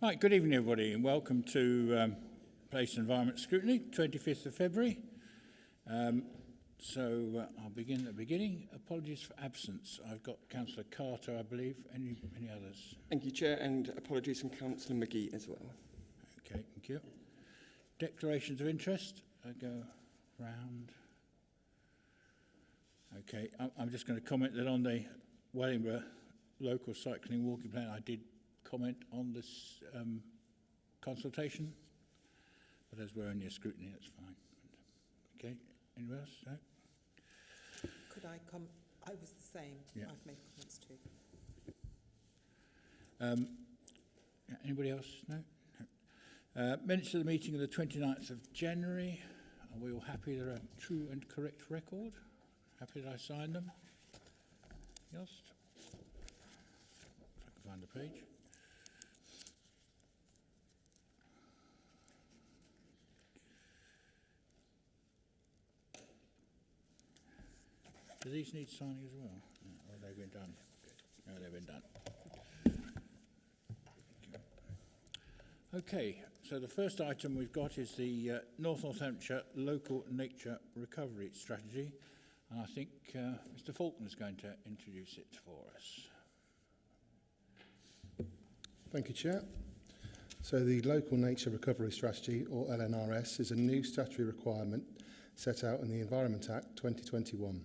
Right, good evening everybody and welcome to Place and Environment Scrutiny, 25th of February. I'll begin at the beginning. Apologies for absence. I've got Councillor Carter, I believe. Any others? Thank you, Chair, and apologies from Councillor McGee as well. Okay, thank you. Declarations of interest. I go round. Okay, I'm just going to comment that on the Wellingborough local cycling walking plan, I did comment on this consultation, but as we're only a scrutiny, that's fine. Okay, anyone else? No? Could I come? I was the same. Yeah. I've made comments too. Anybody else? No? Minutes of the meeting of the 29th of January. Are we all happy they're a true and correct record? Happy that I signed them? Yes? If I can find the page. Do these need signing as well? Or have they been done? No, they've been done. Okay, so the first item we've got is the North Northamptonshire Local Nature Recovery Strategy. And I think Mr. Faulkner is going to introduce it for us. Thank you, Chair. So the Local Nature Recovery Strategy, or LNRS, is a new statutory requirement set out in the Environment Act 2021.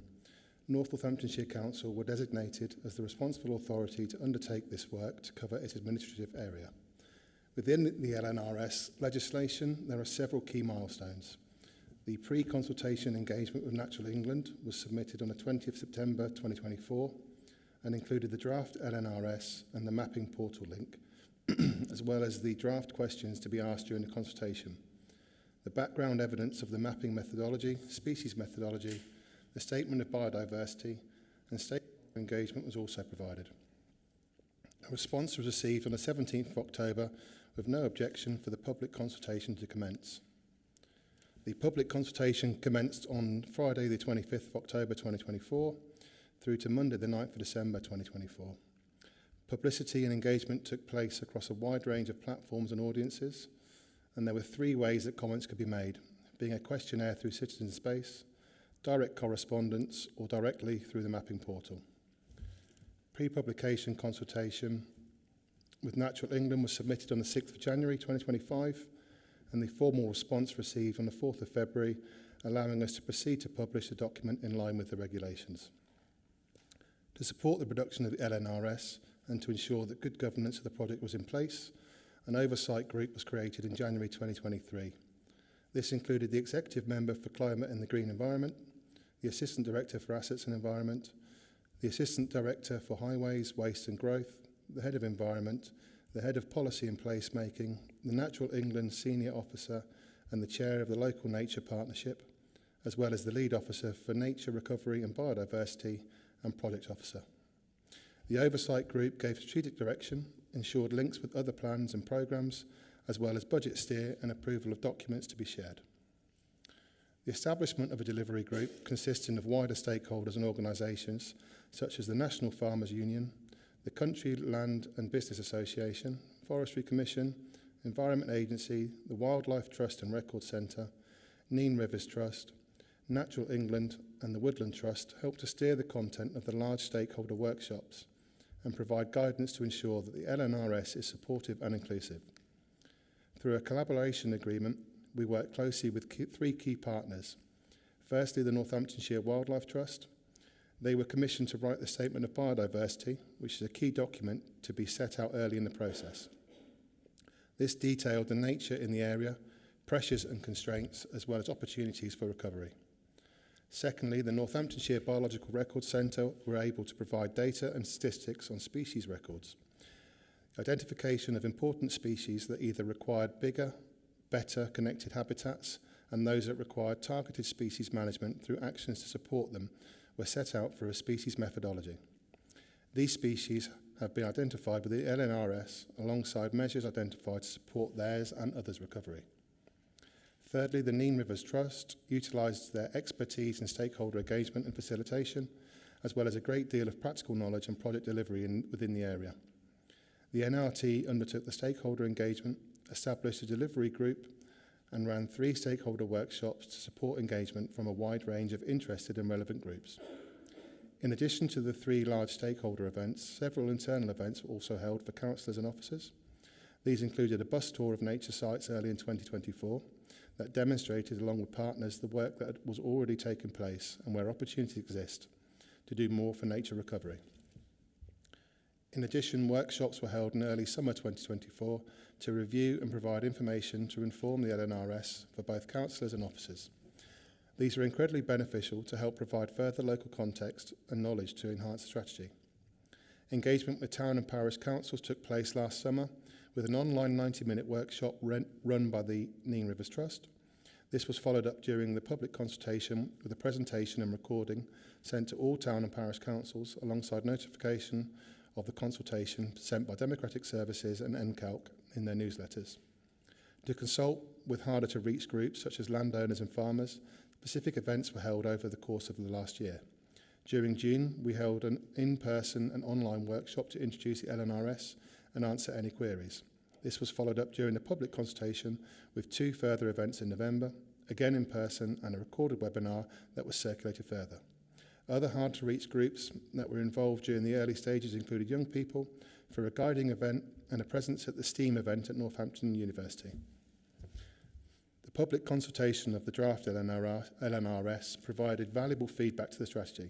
North Northamptonshire Council were designated as the responsible authority to undertake this work to cover its administrative area. Within the LNRS legislation, there are several key milestones. The pre-consultation engagement with Natural England was submitted on the 20th of September 2024 and included the draft LNRS and the mapping portal link, as well as the draft questions to be asked during the consultation. The background evidence of the mapping methodology, species methodology, the statement of biodiversity and stakeholder engagement was also provided. A response was received on the 17th of October with no objection for the public consultation to commence. The public consultation commenced on Friday the 25th of October 2024 through to Monday the 9th of December 2024. Publicity and engagement took place across a wide range of platforms and audiences, and there were three ways that comments could be made, being a questionnaire through Citizen Space, direct correspondence, or directly through the mapping portal. Pre-publication consultation with Natural England was submitted on the 6th of January 2025, and the formal response received on the 4th of February, allowing us to proceed to publish the document in line with the regulations. To support the production of the LNRS and to ensure that good governance of the project was in place, an oversight group was created in January 2023. This included the Executive Member for Climate and the Green Environment, the Assistant Director for Assets and Environment, the Assistant Director for Highways, Waste and Growth, the Head of Environment, the Head of Policy and Placemaking, the Natural England Senior Officer and the Chair of the Local Nature Partnership, as well as the Lead Officer for Nature Recovery and Biodiversity and Project Officer. The Oversight Group gave strategic direction, ensured links with other plans and programmes, as well as budget steer and approval of documents to be shared. The establishment of a delivery group consisting of wider stakeholders and organisations such as the National Farmers Union, the Country Land and Business Association, Forestry Commission, Environment Agency, the Wildlife Trust and Record Centre, Nene Rivers Trust, Natural England and the Woodland Trust helped to steer the content of the large stakeholder workshops and provide guidance to ensure that the LNRS is supportive and inclusive. Through a collaboration agreement, we work closely with three key partners. Firstly, the Northamptonshire Wildlife Trust. They were commissioned to write the Statement of Biodiversity, which is a key document to be set out early in the process. This detailed the nature in the area, pressures and constraints, as well as opportunities for recovery. Secondly, the Northamptonshire Biological Records Centre were able to provide data and statistics on species records. Identification of important species that either required bigger, better connected habitats and those that required targeted species management through actions to support them were set out for a species methodology. These species have been identified with the LNRS alongside measures identified to support theirs and others' recovery. Thirdly, the Nene Rivers Trust utilised their expertise in stakeholder engagement and facilitation, as well as a great deal of practical knowledge and project delivery within the area. The NRT undertook the stakeholder engagement, established a delivery group, and ran 3 stakeholder workshops to support engagement from a wide range of interested and relevant groups. In addition to the 3 large stakeholder events, several internal events were also held for councillors and officers. These included a bus tour of nature sites early in 2024 that demonstrated, along with partners, the work that was already taking place and where opportunities exist to do more for nature recovery. In addition, workshops were held in early summer 2024 to review and provide information to inform the LNRS for both councillors and officers. These are incredibly beneficial to help provide further local context and knowledge to enhance the strategy. Engagement with town and parish councils took place last summer with an online 90-minute workshop run by the Nene Rivers Trust. This was followed up during the public consultation with a presentation and recording sent to all town and parish councils alongside notification of the consultation sent by Democratic Services and NCALC in their newsletters. To consult with harder to reach groups such as landowners and farmers, specific events were held over the course of the last year. During June, we held an in-person and online workshop to introduce the LNRS and answer any queries. This was followed up during the public consultation with 2 further events in November, again in person, and a recorded webinar that was circulated further. Other hard-to-reach groups that were involved during the early stages included young people for a guiding event and a presence at the STEAM event at Northampton University. The public consultation of the draft LNRS provided valuable feedback to the strategy.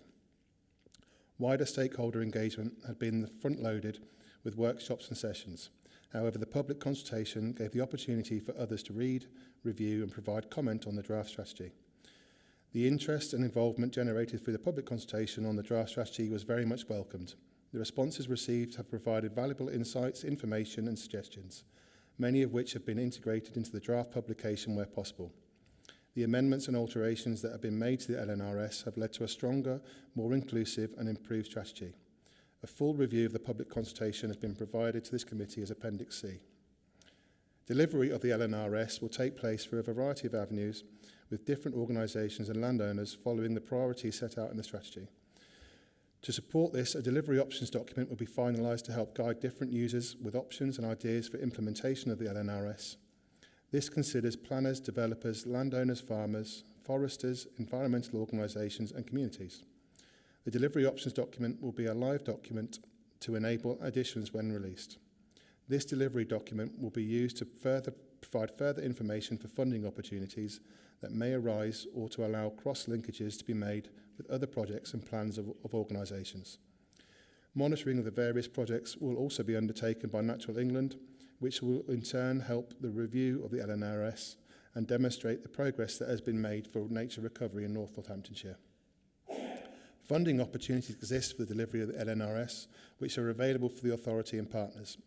Wider stakeholder engagement had been front-loaded with workshops and sessions. However, the public consultation gave the opportunity for others to read, review and provide comment on the draft strategy. The interest and involvement generated through the public consultation on the draft strategy was very much welcomed. The responses received have provided valuable insights, information and suggestions, many of which have been integrated into the draft publication where possible. The amendments and alterations that have been made to the LNRS have led to a stronger, more inclusive and improved strategy. A full review of the public consultation has been provided to this committee as Appendix C. Delivery of the LNRS will take place through a variety of avenues with different organisations and landowners following the priorities set out in the strategy. To support this, a delivery options document will be finalised to help guide different users with options and ideas for implementation of the LNRS. This considers planners, developers, landowners, farmers, foresters, environmental organisations and communities. The delivery options document will be a live document to enable additions when released. This delivery document will be used to provide further information for funding opportunities that may arise or to allow cross-linkages to be made with other projects and plans of organisations. Monitoring of the various projects will also be undertaken by Natural England, which will in turn help the review of the LNRS and demonstrate the progress that has been made for nature recovery in North Northamptonshire. Funding opportunities exist for the delivery of the LNRS, which are available for the authority and partners.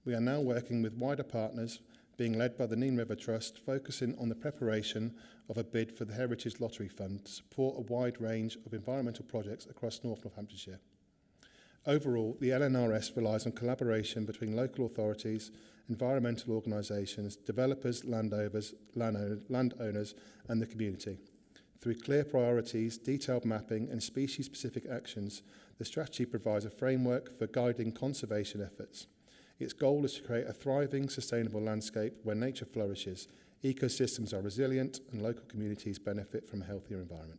We are now working with wider partners, being led by the Nene River Trust, focusing on the preparation of a bid for the Heritage Lottery Fund to support a wide range of environmental projects across North Northamptonshire. Overall, the LNRS relies on collaboration between local authorities, environmental organisations, developers, landowners and the community. Through clear priorities, detailed mapping and species-specific actions, the strategy provides a framework for guiding conservation efforts. Its goal is to create a thriving, sustainable landscape where nature flourishes, ecosystems are resilient and local communities benefit from a healthier environment.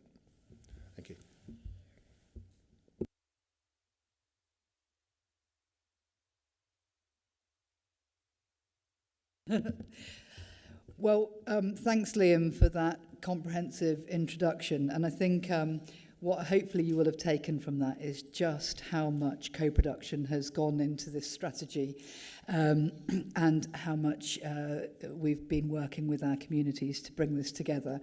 Thank you. Well, thanks, Liam, for that comprehensive introduction. And I think what hopefully you will have taken from that is just how much co-production has gone into this strategy and how much we've been working with our communities to bring this together.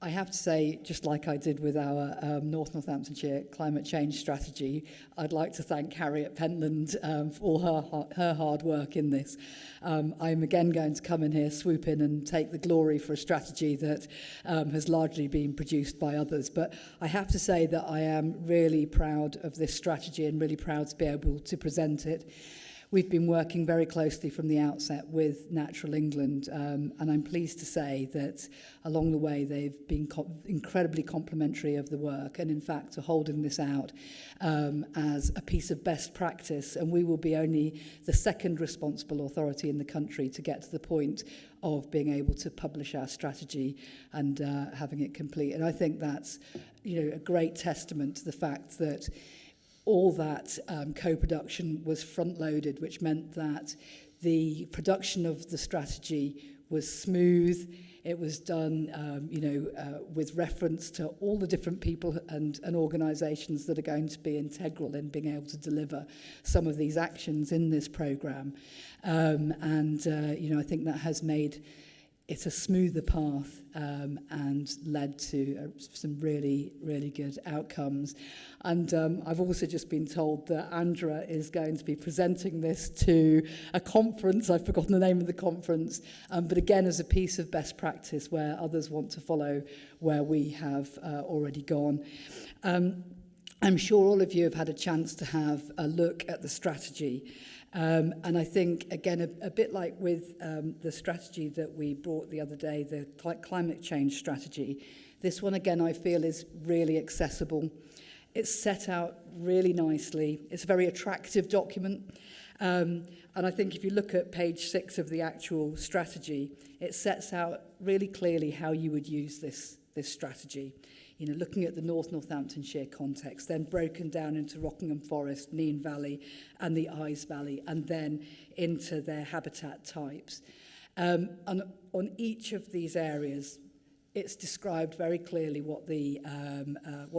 I have to say, just like I did with our North Northamptonshire climate change strategy, I'd like to thank Harriet Pentland for all her hard work in this. I'm again going to come in here, swoop in and take the glory for a strategy that has largely been produced by others. But I have to say that I am really proud of this strategy and really proud to be able to present it. We've been working very closely from the outset with Natural England, and I'm pleased to say that along the way they've been incredibly complimentary of the work, and in fact are holding this out as a piece of best practice, and we will be only the second responsible authority in the country to get to the point of being able to publish our strategy and having it complete. And I think that's, you know, a great testament to the fact that all that co-production was front-loaded, which meant that the production of the strategy was smooth. It was done, with reference to all the different people and organisations that are going to be integral in being able to deliver some of these actions in this programme. I think that has made it a smoother path and led to some really, really good outcomes. And I've also just been told that Andra is going to be presenting this to a conference. I've forgotten the name of the conference. But again, as a piece of best practice where others want to follow where we have already gone. I'm sure all of you have had a chance to have a look at the strategy. And I think, again, a bit like with the strategy that we brought the other day, the climate change strategy, this one, again, I feel is really accessible. It's set out really nicely. It's a very attractive document. And I think if you look at page 6 of the actual strategy, it sets out really clearly how you would use this strategy. You know, looking at the North Northamptonshire context, then broken down into Rockingham Forest, Nene Valley and the Eyes Valley, and then into their habitat types. And on each of these areas, it's described very clearly what the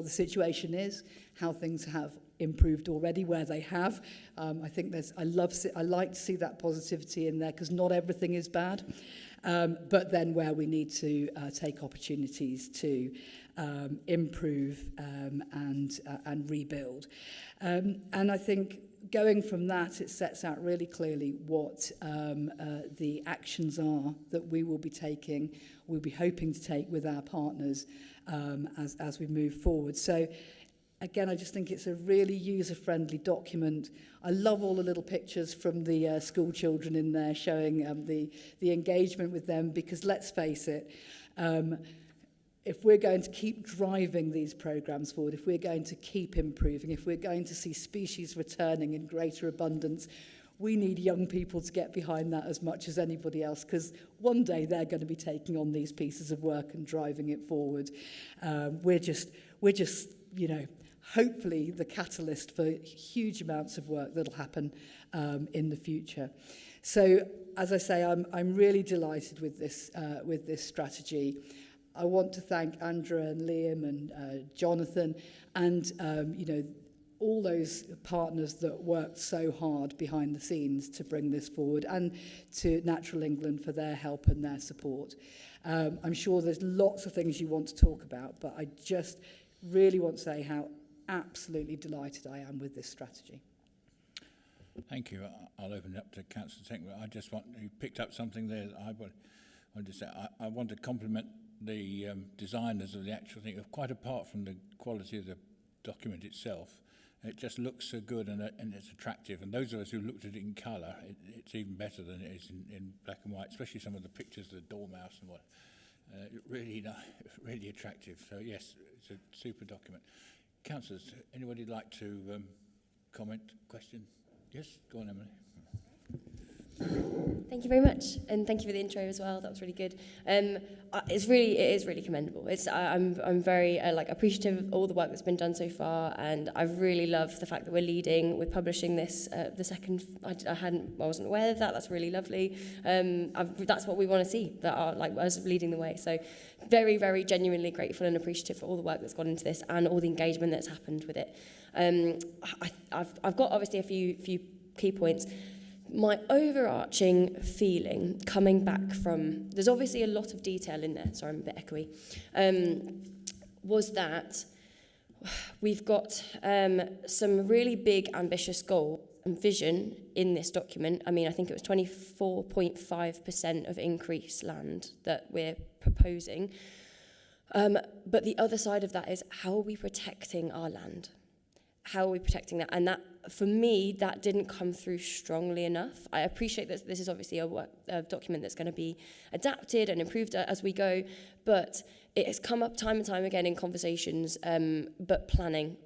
situation is, how things have improved already, where they have. I think I like to see that positivity in there because not everything is bad. But then where we need to take opportunities to improve and rebuild. And I think going from that, it sets out really clearly what the actions are that we will be taking, we'll be hoping to take with our partners as we move forward. So again, I just think it's a really user-friendly document. I love all the little pictures from the school children in there showing the engagement with them, because let's face it, if we're going to keep driving these programs forward, if we're going to keep improving, if we're going to see species returning in greater abundance, we need young people to get behind that as much as anybody else, because one day they're going to be taking on these pieces of work and driving it forward. We're just, hopefully the catalyst for huge amounts of work that'll happen in the future. So, as I say, I'm really delighted with this strategy. I want to thank Andra and Liam and Jonathan and all those partners that worked so hard behind the scenes to bring this forward, and to Natural England for their help and their support. I'm sure there's lots of things you want to talk about, but I just really want to say how absolutely delighted I am with this strategy. Thank you. I'll open it up to Councillor Tinkler. You picked up something there that I wanted to say. I want to compliment the designers of the actual thing, quite apart from the quality of the document itself. It just looks so good and it's attractive. And those of us who looked at it in colour, it's even better than it is in black and white, especially some of the pictures of the dormouse and what. Really attractive. So yes, it's a super document. Councillors, anybody like to comment, question? Yes, go on, Emily. Thank you very much, and thank you for the intro as well. That was really good. It is really commendable. I'm very appreciative of all the work that's been done so far, and I really love the fact that we're leading. We're publishing this the second. I wasn't aware of that. That's really lovely. That's what we want to see. That are us leading the way. So, very, very genuinely grateful and appreciative for all the work that's gone into this and all the engagement that's happened with it. I've got obviously a few key points. My overarching feeling coming back from, there's obviously a lot of detail in there, sorry I'm a bit echoey, was that we've got some really big ambitious goals and vision in this document. I mean, I think it was 24.5% of increased land that we're proposing. But the other side of that is, how are we protecting our land? How are we protecting that? And that for me, that didn't come through strongly enough. I appreciate that this is obviously a document that's going to be adapted and improved as we go, but it has come up time and time again in conversations, but planning,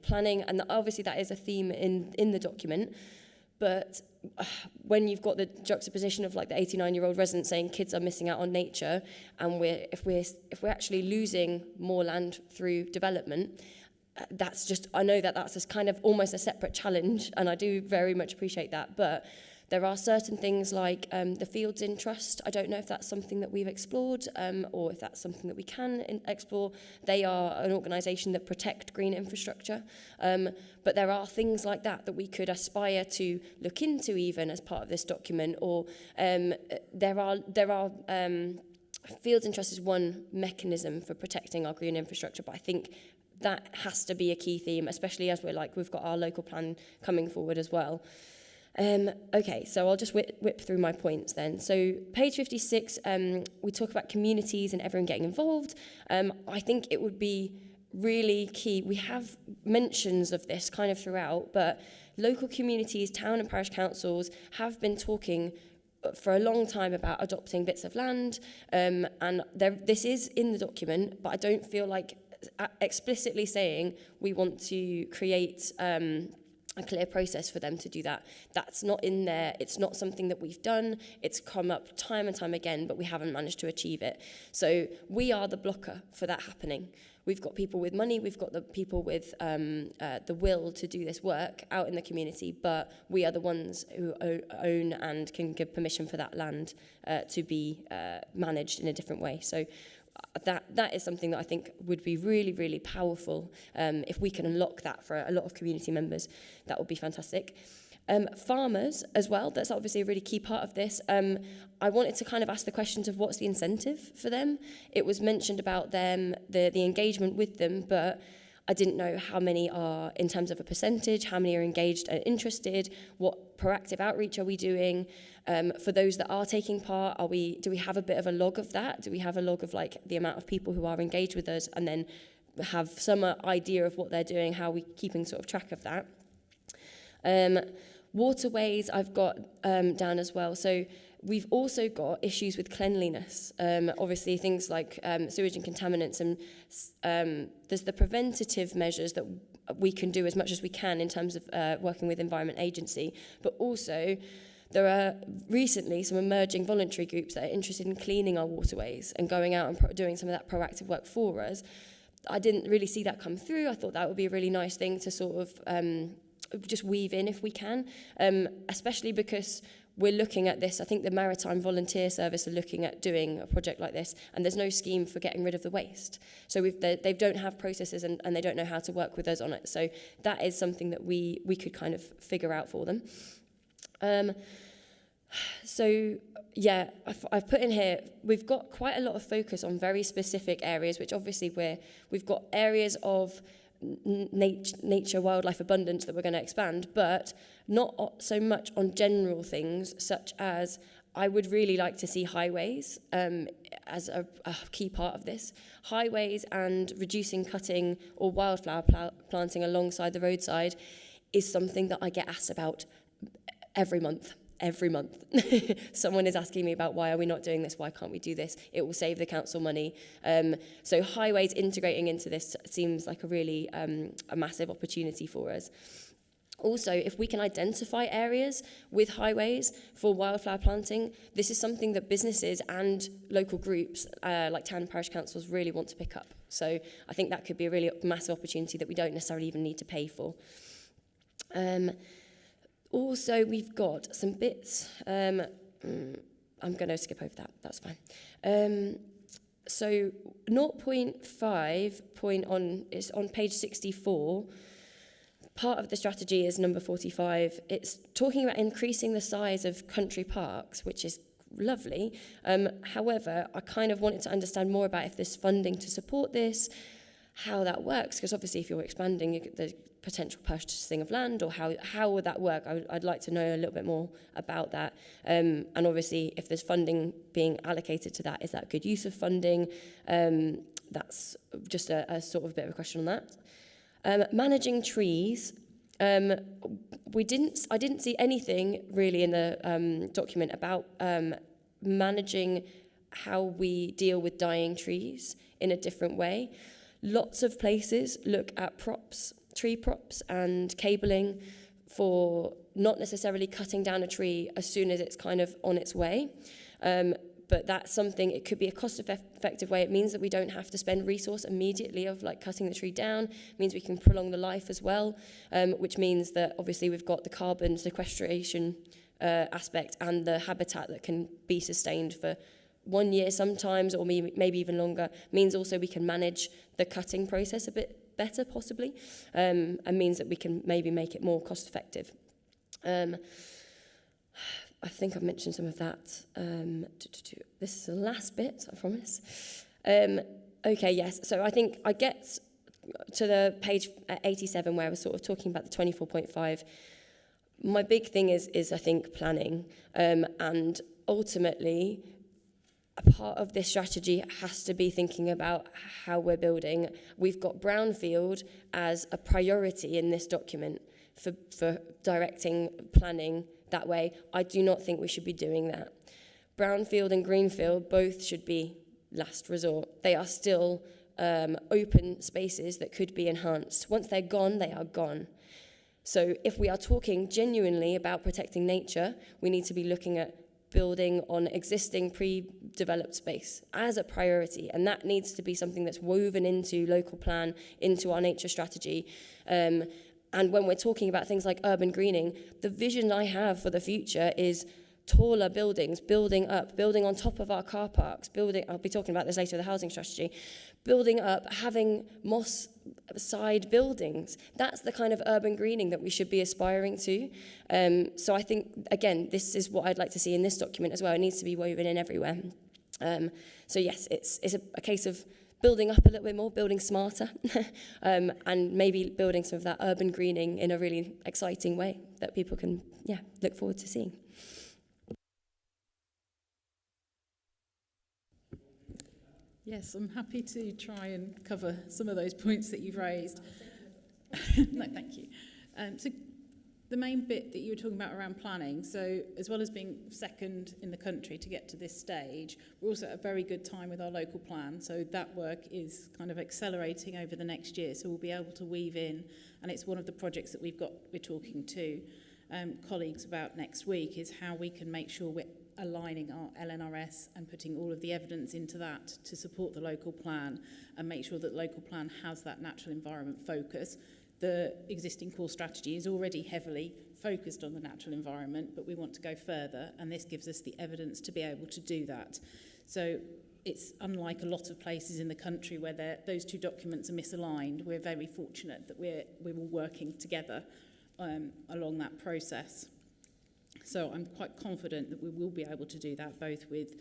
and obviously that is a theme in the document, but when you've got the juxtaposition of like the 89-year-old resident saying kids are missing out on nature, and if we're actually losing more land through development, that's just, I know that that's kind of almost a separate challenge, and I do very much appreciate that, but there are certain things like the Fields in Trust. I don't know if that's something that we've explored or if that's something that we can explore. They are an organisation that protect green infrastructure, but there are things like that we could aspire to look into even as part of this document, or there are Fields in Trust is one mechanism for protecting our green infrastructure, but I think that has to be a key theme, especially as we've got our local plan coming forward as well. Okay, so I'll just whip through my points then. So page 56, we talk about communities and everyone getting involved. I think it would be really key. We have mentions of this kind of throughout, but local communities, town and parish councils have been talking for a long time about adopting bits of land, and this is in the document, but I don't feel like explicitly saying we want to create a clear process for them to do that. That's not in there. It's not something that we've done. It's come up time and time again, but we haven't managed to achieve it. So we are the blocker for that happening. We've got people with money, we've got the people with the will to do this work out in the community, but we are the ones who own and can give permission for that land to be managed in a different way. So that is something that I think would be really, really powerful. If we can unlock that for a lot of community members, that would be fantastic. Farmers as well, that's obviously a really key part of this. I wanted to kind of ask the questions of what's the incentive for them. It was mentioned about them, the engagement with them, but I didn't know how many are in terms of a percentage, how many are engaged and interested, what proactive outreach are we doing? For those that are taking part, do we have a bit of a log of that? Do we have a log of like the amount of people who are engaged with us, and then have some idea of what they're doing, how are we keeping sort of track of that? Waterways I've got down as well. So we've also got issues with cleanliness. Obviously things like sewage and contaminants, and there's the preventative measures that we can do as much as we can in terms of working with Environment Agency, but also there are recently some emerging voluntary groups that are interested in cleaning our waterways and going out and doing some of that proactive work for us. I didn't really see that come through. I thought that would be a really nice thing to sort of just weave in if we can, especially because we're looking at this. I think the Maritime Volunteer Service are looking at doing a project like this, and there's no scheme for getting rid of the waste. So they don't have processes, and they don't know how to work with us on it. So that is something that we could kind of figure out for them. So yeah, I've put in here, we've got quite a lot of focus on very specific areas, which obviously we've got areas of nature, wildlife abundance that we're going to expand, but not so much on general things such as I would really like to see highways as a key part of this. Highways and reducing cutting or wildflower planting alongside the roadside is something that I get asked about every month. Someone is asking me about why are we not doing this, why can't we do this, it will save the council money. So highways integrating into this seems like a really a massive opportunity for us. Also, if we can identify areas with highways for wildflower planting, this is something that businesses and local groups like town and parish councils really want to pick up. So I think that could be a really massive opportunity that we don't necessarily even need to pay for. Also, we've got some bits. I'm going to skip over that. That's fine. So 0.5 point is on page 64. Part of the strategy is number 45. It's talking about increasing the size of country parks, which is lovely. However, I kind of wanted to understand more about if there's funding to support this, how that works, because obviously if you're expanding the potential purchasing of land, or how would that work? I'd like to know a little bit more about that. And obviously if there's funding being allocated to that, is that good use of funding? That's just a sort of bit of a question on that. Managing trees, I didn't see anything really in the document about managing how we deal with dying trees in a different way. Lots of places look at props, tree props and cabling for not necessarily cutting down a tree as soon as it's kind of on its way. But that's something, it could be a cost-effective way. It means that we don't have to spend resource immediately of like cutting the tree down. It means we can prolong the life as well, which means that obviously we've got the carbon sequestration aspect and the habitat that can be sustained for 1 year sometimes, or maybe even longer. Means also we can manage the cutting process a bit better possibly, and means that we can maybe make it more cost-effective. I think I've mentioned some of that. This is the last bit, I promise. Okay, yes. So I think I get to the page 87 where I was sort of talking about the 24.5. My big thing is I think planning. And ultimately, a part of this strategy has to be thinking about how we're building. We've got brownfield as a priority in this document for directing planning that way. I do not think we should be doing that. Brownfield and greenfield both should be last resort. They are still open spaces that could be enhanced. Once they're gone, they are gone. So if we are talking genuinely about protecting nature, we need to be looking at building on existing pre-developed space as a priority, and that needs to be something that's woven into local plan, into our nature strategy. And when we're talking about things like urban greening, the vision I have for the future is taller buildings, building up, building on top of our car parks, I'll be talking about this later, the housing strategy, building up, having moss side buildings. That's the kind of urban greening that we should be aspiring to. So I think, again, this is what I'd like to see in this document as well. It needs to be woven in everywhere. So yes, it's a case of building up a little bit more, building smarter, and maybe building some of that urban greening in a really exciting way that people can, look forward to seeing. Yes, I'm happy to try and cover some of those points that you've raised. No, thank you. So the main bit that you were talking about around planning, so as well as being second in the country to get to this stage, we're also at a very good time with our local plan. So that work is kind of accelerating over the next year. So we'll be able to weave in, and it's one of the projects that we're talking to colleagues about next week, is how we can make sure we're aligning our LNRS and putting all of the evidence into that to support the local plan and make sure that the local plan has that natural environment focus. The existing core strategy is already heavily focused on the natural environment, but we want to go further, and this gives us the evidence to be able to do that. So it's unlike a lot of places in the country where those two documents are misaligned. We're very fortunate that we're all working together along that process. So I'm quite confident that we will be able to do that, both with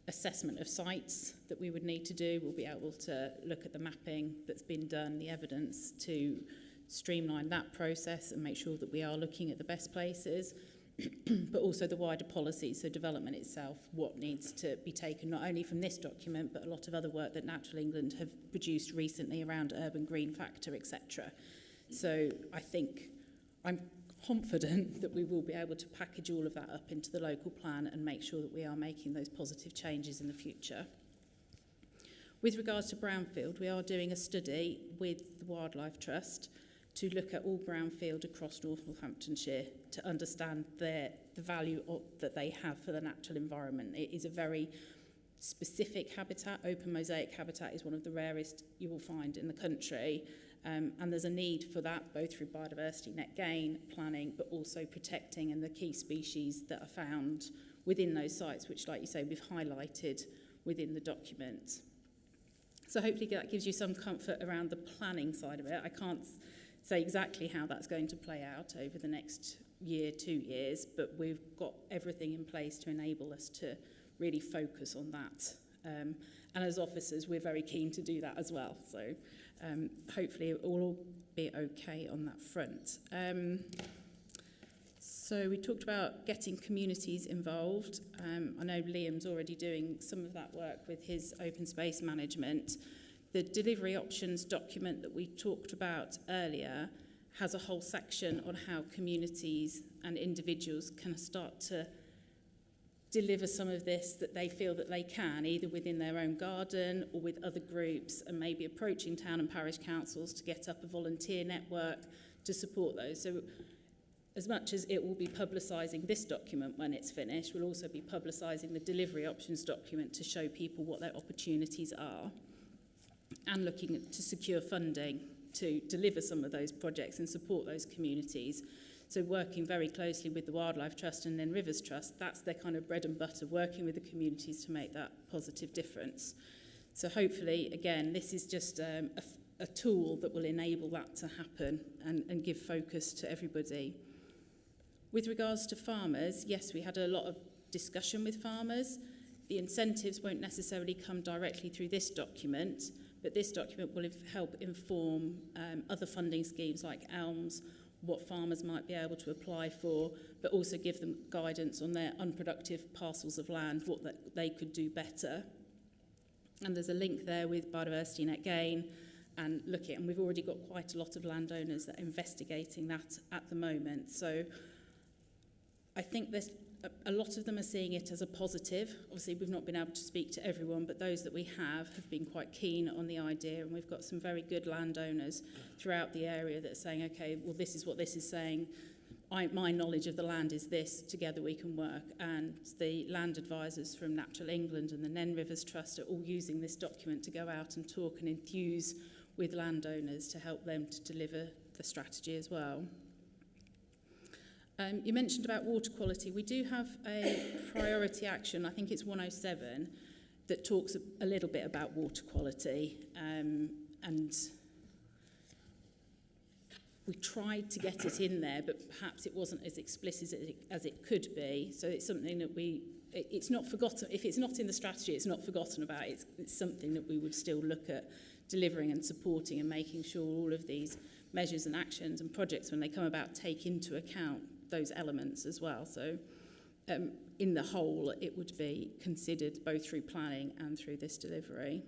assessment of sites that we would need to do. We'll be able to look at the mapping that's been done, the evidence, to streamline that process and make sure that we are looking at the best places, but also the wider policy, so development itself, what needs to be taken not only from this document, but a lot of other work that Natural England have produced recently around urban green factor, etc. So I think I'm confident that we will be able to package all of that up into the local plan and make sure that we are making those positive changes in the future. With regards to brownfield, we are doing a study with the Wildlife Trust to look at all brownfield across North Northamptonshire to understand the value that they have for the natural environment. It is a very specific habitat. Open mosaic habitat is one of the rarest you will find in the country. And there's a need for that, both through biodiversity net gain, planning, but also protecting and the key species that are found within those sites, which, like you say, we've highlighted within the document. So hopefully that gives you some comfort around the planning side of it. I can't say exactly how that's going to play out over the next year, 2 years, but we've got everything in place to enable us to really focus on that. And as officers, we're very keen to do that as well. So hopefully it will all be okay on that front. So we talked about getting communities involved. I know Liam's already doing some of that work with his open space management. The delivery options document that we talked about earlier has a whole section on how communities and individuals can start to deliver some of this that they feel that they can, either within their own garden or with other groups, and maybe approaching town and parish councils to get up a volunteer network to support those. So as much as it will be publicising this document when it's finished, we'll also be publicising the delivery options document to show people what their opportunities are, and looking to secure funding to deliver some of those projects and support those communities. So working very closely with the Wildlife Trust and then Rivers Trust, that's their kind of bread and butter, working with the communities to make that positive difference. So hopefully, again, this is just a tool that will enable that to happen and give focus to everybody. With regards to farmers, yes, we had a lot of discussion with farmers. The incentives won't necessarily come directly through this document, but this document will help inform other funding schemes like ELMS, what farmers might be able to apply for, but also give them guidance on their unproductive parcels of land, what they could do better. And there's a link there with biodiversity net gain and and we've already got quite a lot of landowners that are investigating that at the moment. So I think there's a lot of them are seeing it as a positive. Obviously, we've not been able to speak to everyone, but those that we have been quite keen on the idea, and we've got some very good landowners throughout the area that are saying, okay, well, this is what this is saying. My knowledge of the land is this, together we can work. And the land advisors from Natural England and the Nen Rivers Trust are all using this document to go out and talk and enthuse with landowners to help them to deliver the strategy as well. You mentioned about water quality. We do have a priority action, I think it's 107, that talks a little bit about water quality. And we tried to get it in there, but perhaps it wasn't as explicit as it could be. So it's something that it's not forgotten. If it's not in the strategy, it's not forgotten about. It's something that we would still look at delivering and supporting and making sure all of these measures and actions and projects, when they come about, take into account those elements as well. So in the whole, it would be considered both through planning and through this delivery.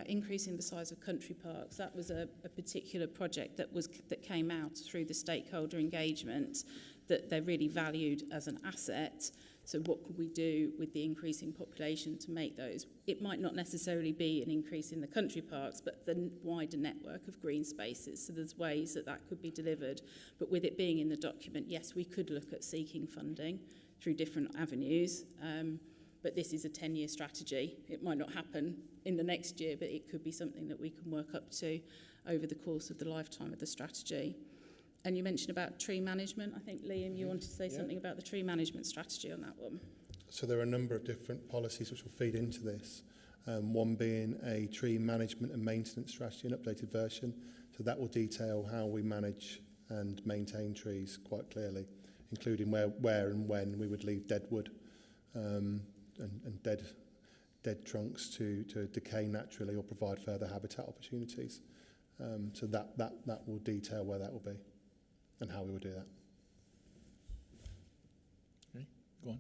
Increasing the size of country parks. That was a particular project that came out through the stakeholder engagement that they're really valued as an asset. So what could we do with the increasing population to make those? It might not necessarily be an increase in the country parks, but the wider network of green spaces. So there's ways that could be delivered. But with it being in the document, yes, we could look at seeking funding through different avenues. But this is a 10-year strategy. It might not happen in the next year, but it could be something that we can work up to over the course of the lifetime of the strategy. And you mentioned about tree management. I think, Liam, you wanted to say something about the tree management strategy on that one. So there are a number of different policies which will feed into this. One being a tree management and maintenance strategy, an updated version. So that will detail how we manage and maintain trees quite clearly, including where and when we would leave dead wood and dead trunks to decay naturally or provide further habitat opportunities. So that will detail where that will be and how we will do that. Okay, go on.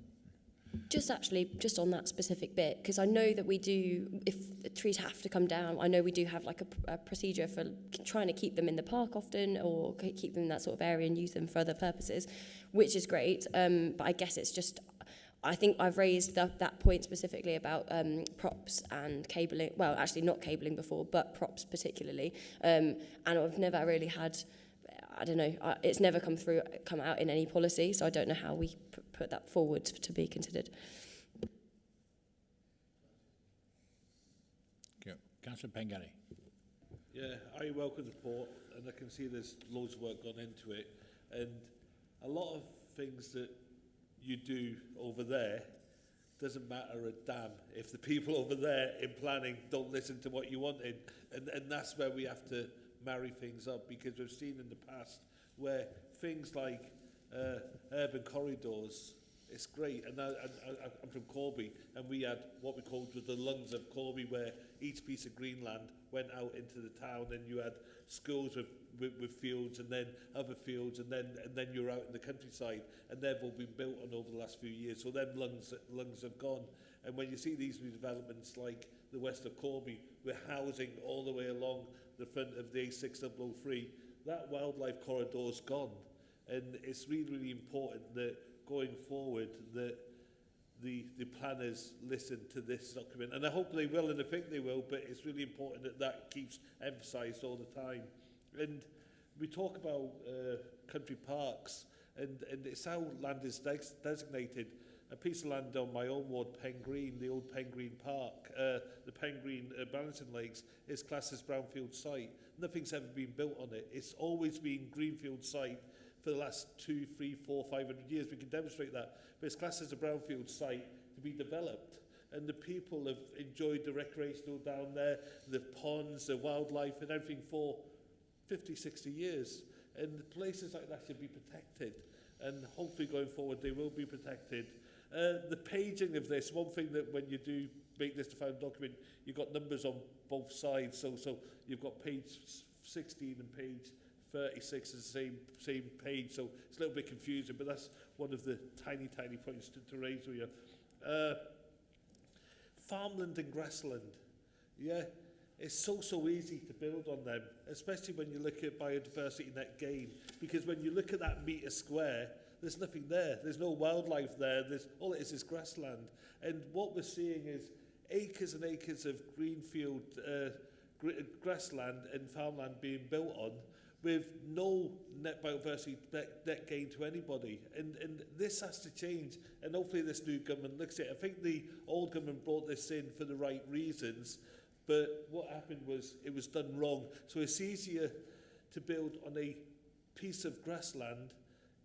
Just on that specific bit, because I know that we do, if the trees have to come down, I know we do have like a procedure for trying to keep them in the park often, or keep them in that sort of area and use them for other purposes, which is great. But I guess it's just, I think I've raised that point specifically about props and cabling. Well, actually not cabling before, but props particularly. And I've never really had, I don't know, it's never come out in any policy, so I don't know how we put that forward to be considered. Okay. Councillor Pengelly. Yeah, I welcome the report, and I can see there's loads of work gone into it, and a lot of things that you do over there doesn't matter a damn if the people over there in planning don't listen to what you wanted, and that's where we have to marry things up, because we've seen in the past where things like urban corridors, it's great, and I'm from Corby, and we had what we called the lungs of Corby, where each piece of green land went out into the town, and you had schools with fields, and then other fields, and then you're out in the countryside, and they've all been built on over the last few years. So them lungs have gone. And when you see these new developments like the west of Corby, with housing all the way along the front of the A6003, that wildlife corridor's gone. And it's really, really important that going forward that the planners listen to this document. And I hope they will, and I think they will, but it's really important that that keeps emphasised all the time. And we talk about country parks, and it's how land is designated. A piece of land on my own ward, Pen Green, the old Pen Green Park, the Pen Green Balancing Lakes, is classed as brownfield site. Nothing's ever been built on it. It's always been greenfield site for the last 2, 3, 4, 500 years. We can demonstrate that. But it's classed as a brownfield site to be developed. And the people have enjoyed the recreational down there, the ponds, the wildlife and everything for 50, 60 years. And places like that should be protected. And hopefully going forward they will be protected. The paging of this, one thing that when you do make this the final document, you've got numbers on both sides. So you've got page 16 and page 36 is the same page. So it's a little bit confusing, but that's one of the tiny points to raise with you. Farmland and grassland. Yeah, it's so easy to build on them, especially when you look at biodiversity net gain. Because when you look at that metre square, there's nothing there. There's no wildlife there. All it is grassland. And what we're seeing is acres and acres of greenfield grassland and farmland being built on with no net biodiversity net gain to anybody. And this has to change. And hopefully this new government looks at it. I think the old government brought this in for the right reasons. But what happened was it was done wrong. So it's easier to build on a piece of grassland,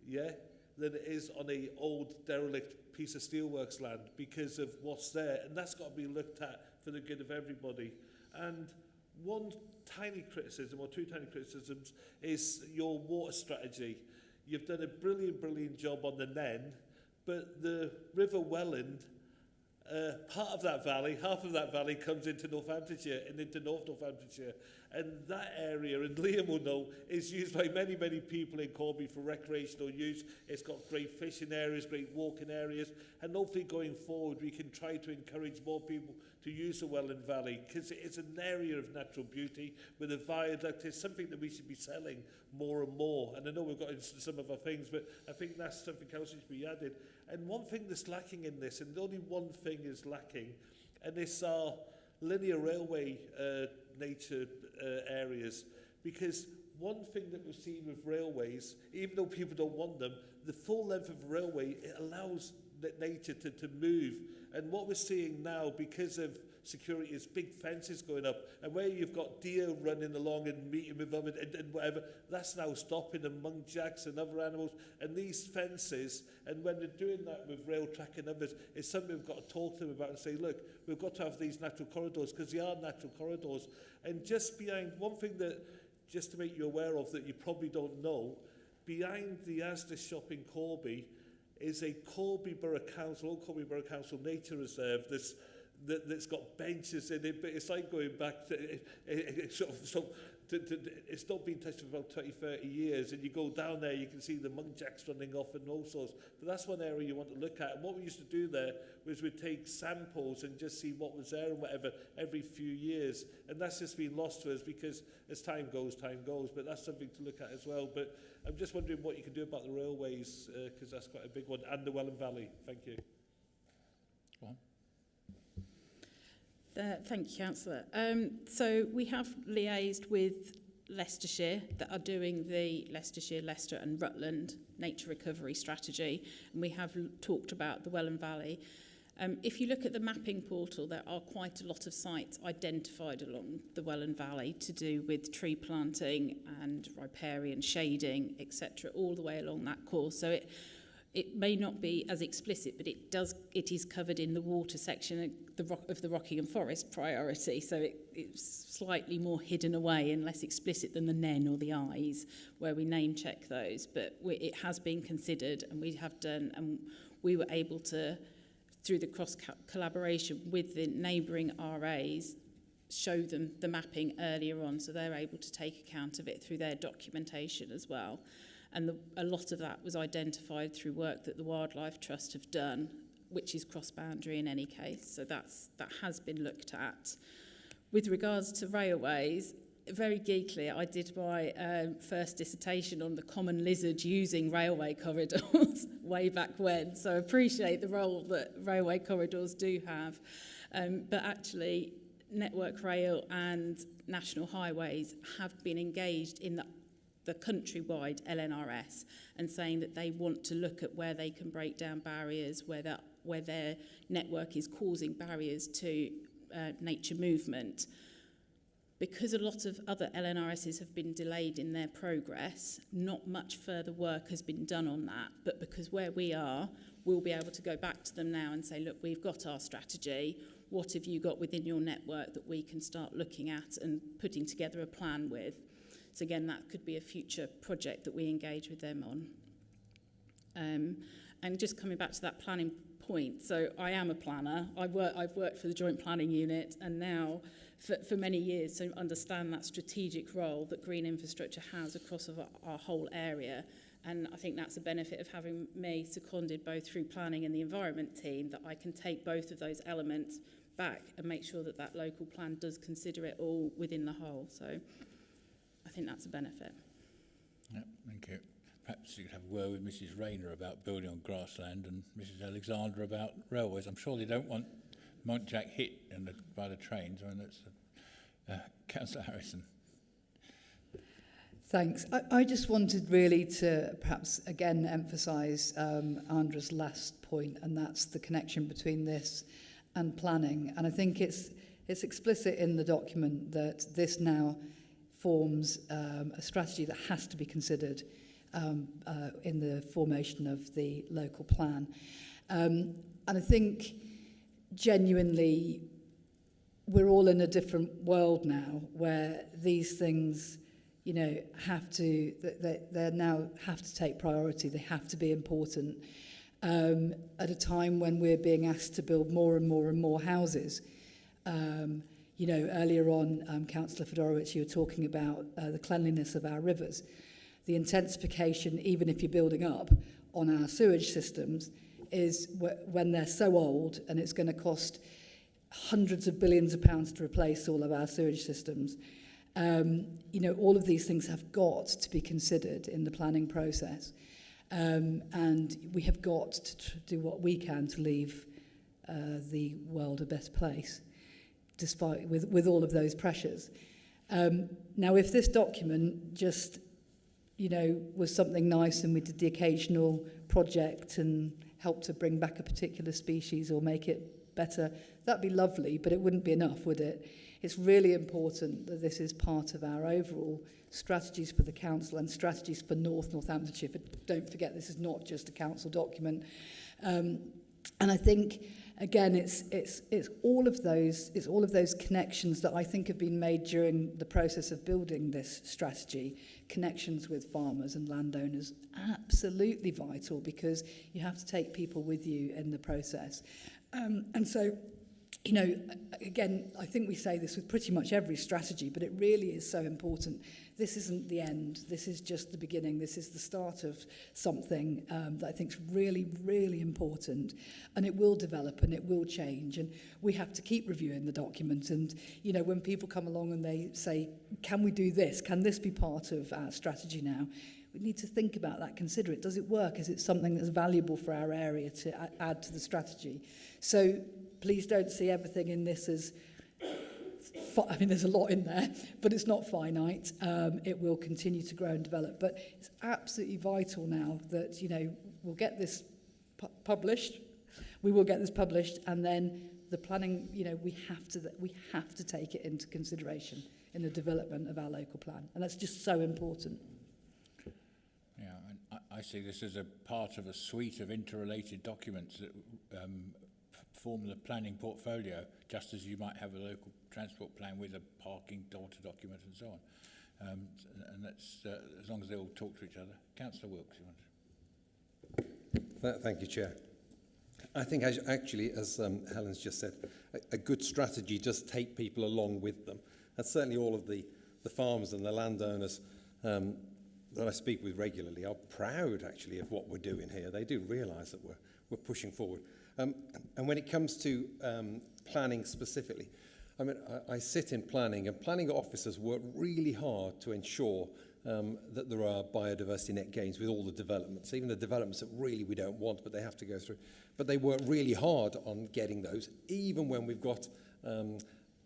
yeah, than it is on a old derelict piece of steelworks land because of what's there. And that's got to be looked at for the good of everybody. And one tiny criticism or two tiny criticisms is your water strategy. You've done a brilliant job on the Nen, but the River Welland, part of that valley, half of that valley comes into Northamptonshire and into North Northamptonshire. And that area, and Liam will know, is used by many people in Corby for recreational use. It's got great fishing areas, great walking areas, and hopefully going forward we can try to encourage more people to use the Welland Valley because it's an area of natural beauty with a viaduct. It's something that we should be selling more and more. And I know we've got into some of our things, but I think that's something else that should be added. And one thing that's lacking in this, and only one thing is lacking, and it's our linear railway nature areas. Because one thing that we've seen with railways, even though people don't want them, the full length of a railway, it allows nature to move. And what we're seeing now, because of security, is big fences going up. And where you've got deer running along and meeting with them and whatever, that's now stopping, and muntjacs and other animals. And these fences, and when they're doing that with rail track and others, it's something we've got to talk to them about and say, look, we've got to have these natural corridors because they are natural corridors. And just behind, one thing that, just to make you aware of that you probably don't know, behind the Asda shop in Corby is a Corby Borough Council, Old Corby Borough Council nature reserve that's got benches in it, but it's like going back to, it's not been touched for about 20, 30 years, and you go down there, you can see the muntjacs running off and all sorts. But that's one area you want to look at. And what we used to do there was we'd take samples and just see what was there and whatever every few years. And that's just been lost to us because as time goes. But that's something to look at as well. But I'm just wondering what you can do about the railways, because that's quite a big one, and the Welland Valley. Thank you. Go on. Thank you, Councillor. So we have liaised with Leicestershire that are doing the Leicestershire, Leicester and Rutland nature recovery strategy, and we have talked about the Welland Valley. If you look at the mapping portal, there are quite a lot of sites identified along the Welland Valley to do with tree planting and riparian shading, etc., all the way along that course. So it may not be as explicit, but it is covered in the water section of the Rockingham Forest priority, so it's slightly more hidden away and less explicit than the Nen or the Eyes, where we name check those. But it has been considered, and we have done, and we were able to, through the cross collaboration with the neighbouring RAs, show them the mapping earlier on, so they're able to take account of it through their documentation as well. And a lot of that was identified through work that the Wildlife Trust have done, which is cross-boundary in any case. So that has been looked at. With regards to railways, very geekily, I did my first dissertation on the common lizard using railway corridors way back when. So I appreciate the role that railway corridors do have. But actually, Network Rail and National Highways have been engaged in the countrywide LNRS and saying that they want to look at where they can break down barriers, where their network is causing barriers to nature movement. Because a lot of other LNRSs have been delayed in their progress, not much further work has been done on that. But because where we are, we'll be able to go back to them now and say, look, we've got our strategy. What have you got within your network that we can start looking at and putting together a plan with? So again, that could be a future project that we engage with them on. And just coming back to that planning point, so I am a planner. I've worked for the Joint Planning Unit, and now for many years, so understand that strategic role that green infrastructure has across our whole area. And I think that's a benefit of having me seconded both through planning and the environment team, that I can take both of those elements back and make sure that that local plan does consider it all within the whole. So I think that's a benefit. Yeah, thank you. Perhaps you could have a word with Mrs. Rayner about building on grassland and Mrs. Alexander about railways. I'm sure they don't want Montjack hit by the trains. I mean, that's Councillor Harrison. Thanks. I just wanted really to perhaps again emphasise Andra's last point, and that's the connection between this and planning. And I think it's explicit in the document that this now forms a strategy that has to be considered in the formation of the local plan. And I think genuinely we're all in a different world now where these things, you know, they now have to take priority. They have to be important at a time when we're being asked to build more and more and more houses. You know, earlier on, Councillor Fedorowicz, you were talking about the cleanliness of our rivers. The intensification, even if you're building up on our sewage systems, is when they're so old, and it's going to cost hundreds of billions of pounds to replace all of our sewage systems. You know, all of these things have got to be considered in the planning process. And we have got to do what we can to leave the world a better place, despite with all of those pressures. Now, if this document just, you know, was something nice and we did the occasional project and helped to bring back a particular species or make it better, that'd be lovely, but it wouldn't be enough, would it? It's really important that this is part of our overall strategies for the council and strategies for Northamptonshire. Don't forget, this is not just a council document. And I think, again, it's all of those connections that I think have been made during the process of building this strategy. Connections with farmers and landowners, absolutely vital, because you have to take people with you in the process. And so, you know, again, I think we say this with pretty much every strategy, but it really is so important. This isn't the end. This is just the beginning. This is the start of something that I think is really, really important. And it will develop and it will change. And we have to keep reviewing the document. And, you know, when people come along and they say, can we do this? Can this be part of our strategy now? We need to think about that, consider it. Does it work? Is it something that's valuable for our area to add to the strategy? So please don't see everything in this as, I mean, there's a lot in there, but it's not finite. It will continue to grow and develop. But it's absolutely vital now that, you know, we'll get this published. We will get this published, and then the planning, you know, we have to take it into consideration in the development of our local plan. And that's just so important. Yeah, and I see this as a part of a suite of interrelated documents that form the planning portfolio, just as you might have a local transport plan with a parking data document and so on. And that's as long as they all talk to each other. Councillor Wilkes, you want to? Thank you, Chair. I think actually, as Helen's just said, a good strategy does take people along with them. And certainly all of the farmers and the landowners that I speak with regularly are proud actually of what we're doing here. They do realise that we're pushing forward. And when it comes to planning specifically, I mean, I sit in planning, and planning officers work really hard to ensure that there are biodiversity net gains with all the developments, even the developments that really we don't want, but they have to go through. But they work really hard on getting those, even when we've got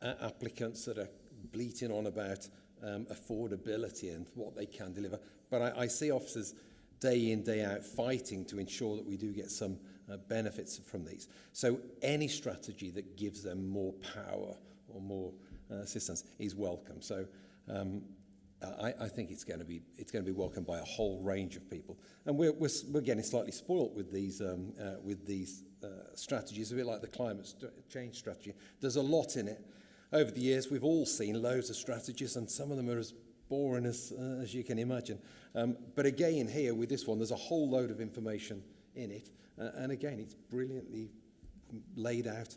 applicants that are bleating on about affordability and what they can deliver. But I see officers day in, day out fighting to ensure that we do get some benefits from these. So any strategy that gives them more power or more assistance is welcome. So I think it's going to be welcomed by a whole range of people, and we're getting slightly spoilt with these strategies, a bit like the climate change strategy. There's a lot in it. Over the years, we've all seen loads of strategies, and some of them are as boring as you can imagine. But again, here with this one, there's a whole load of information in it, and again, it's brilliantly laid out,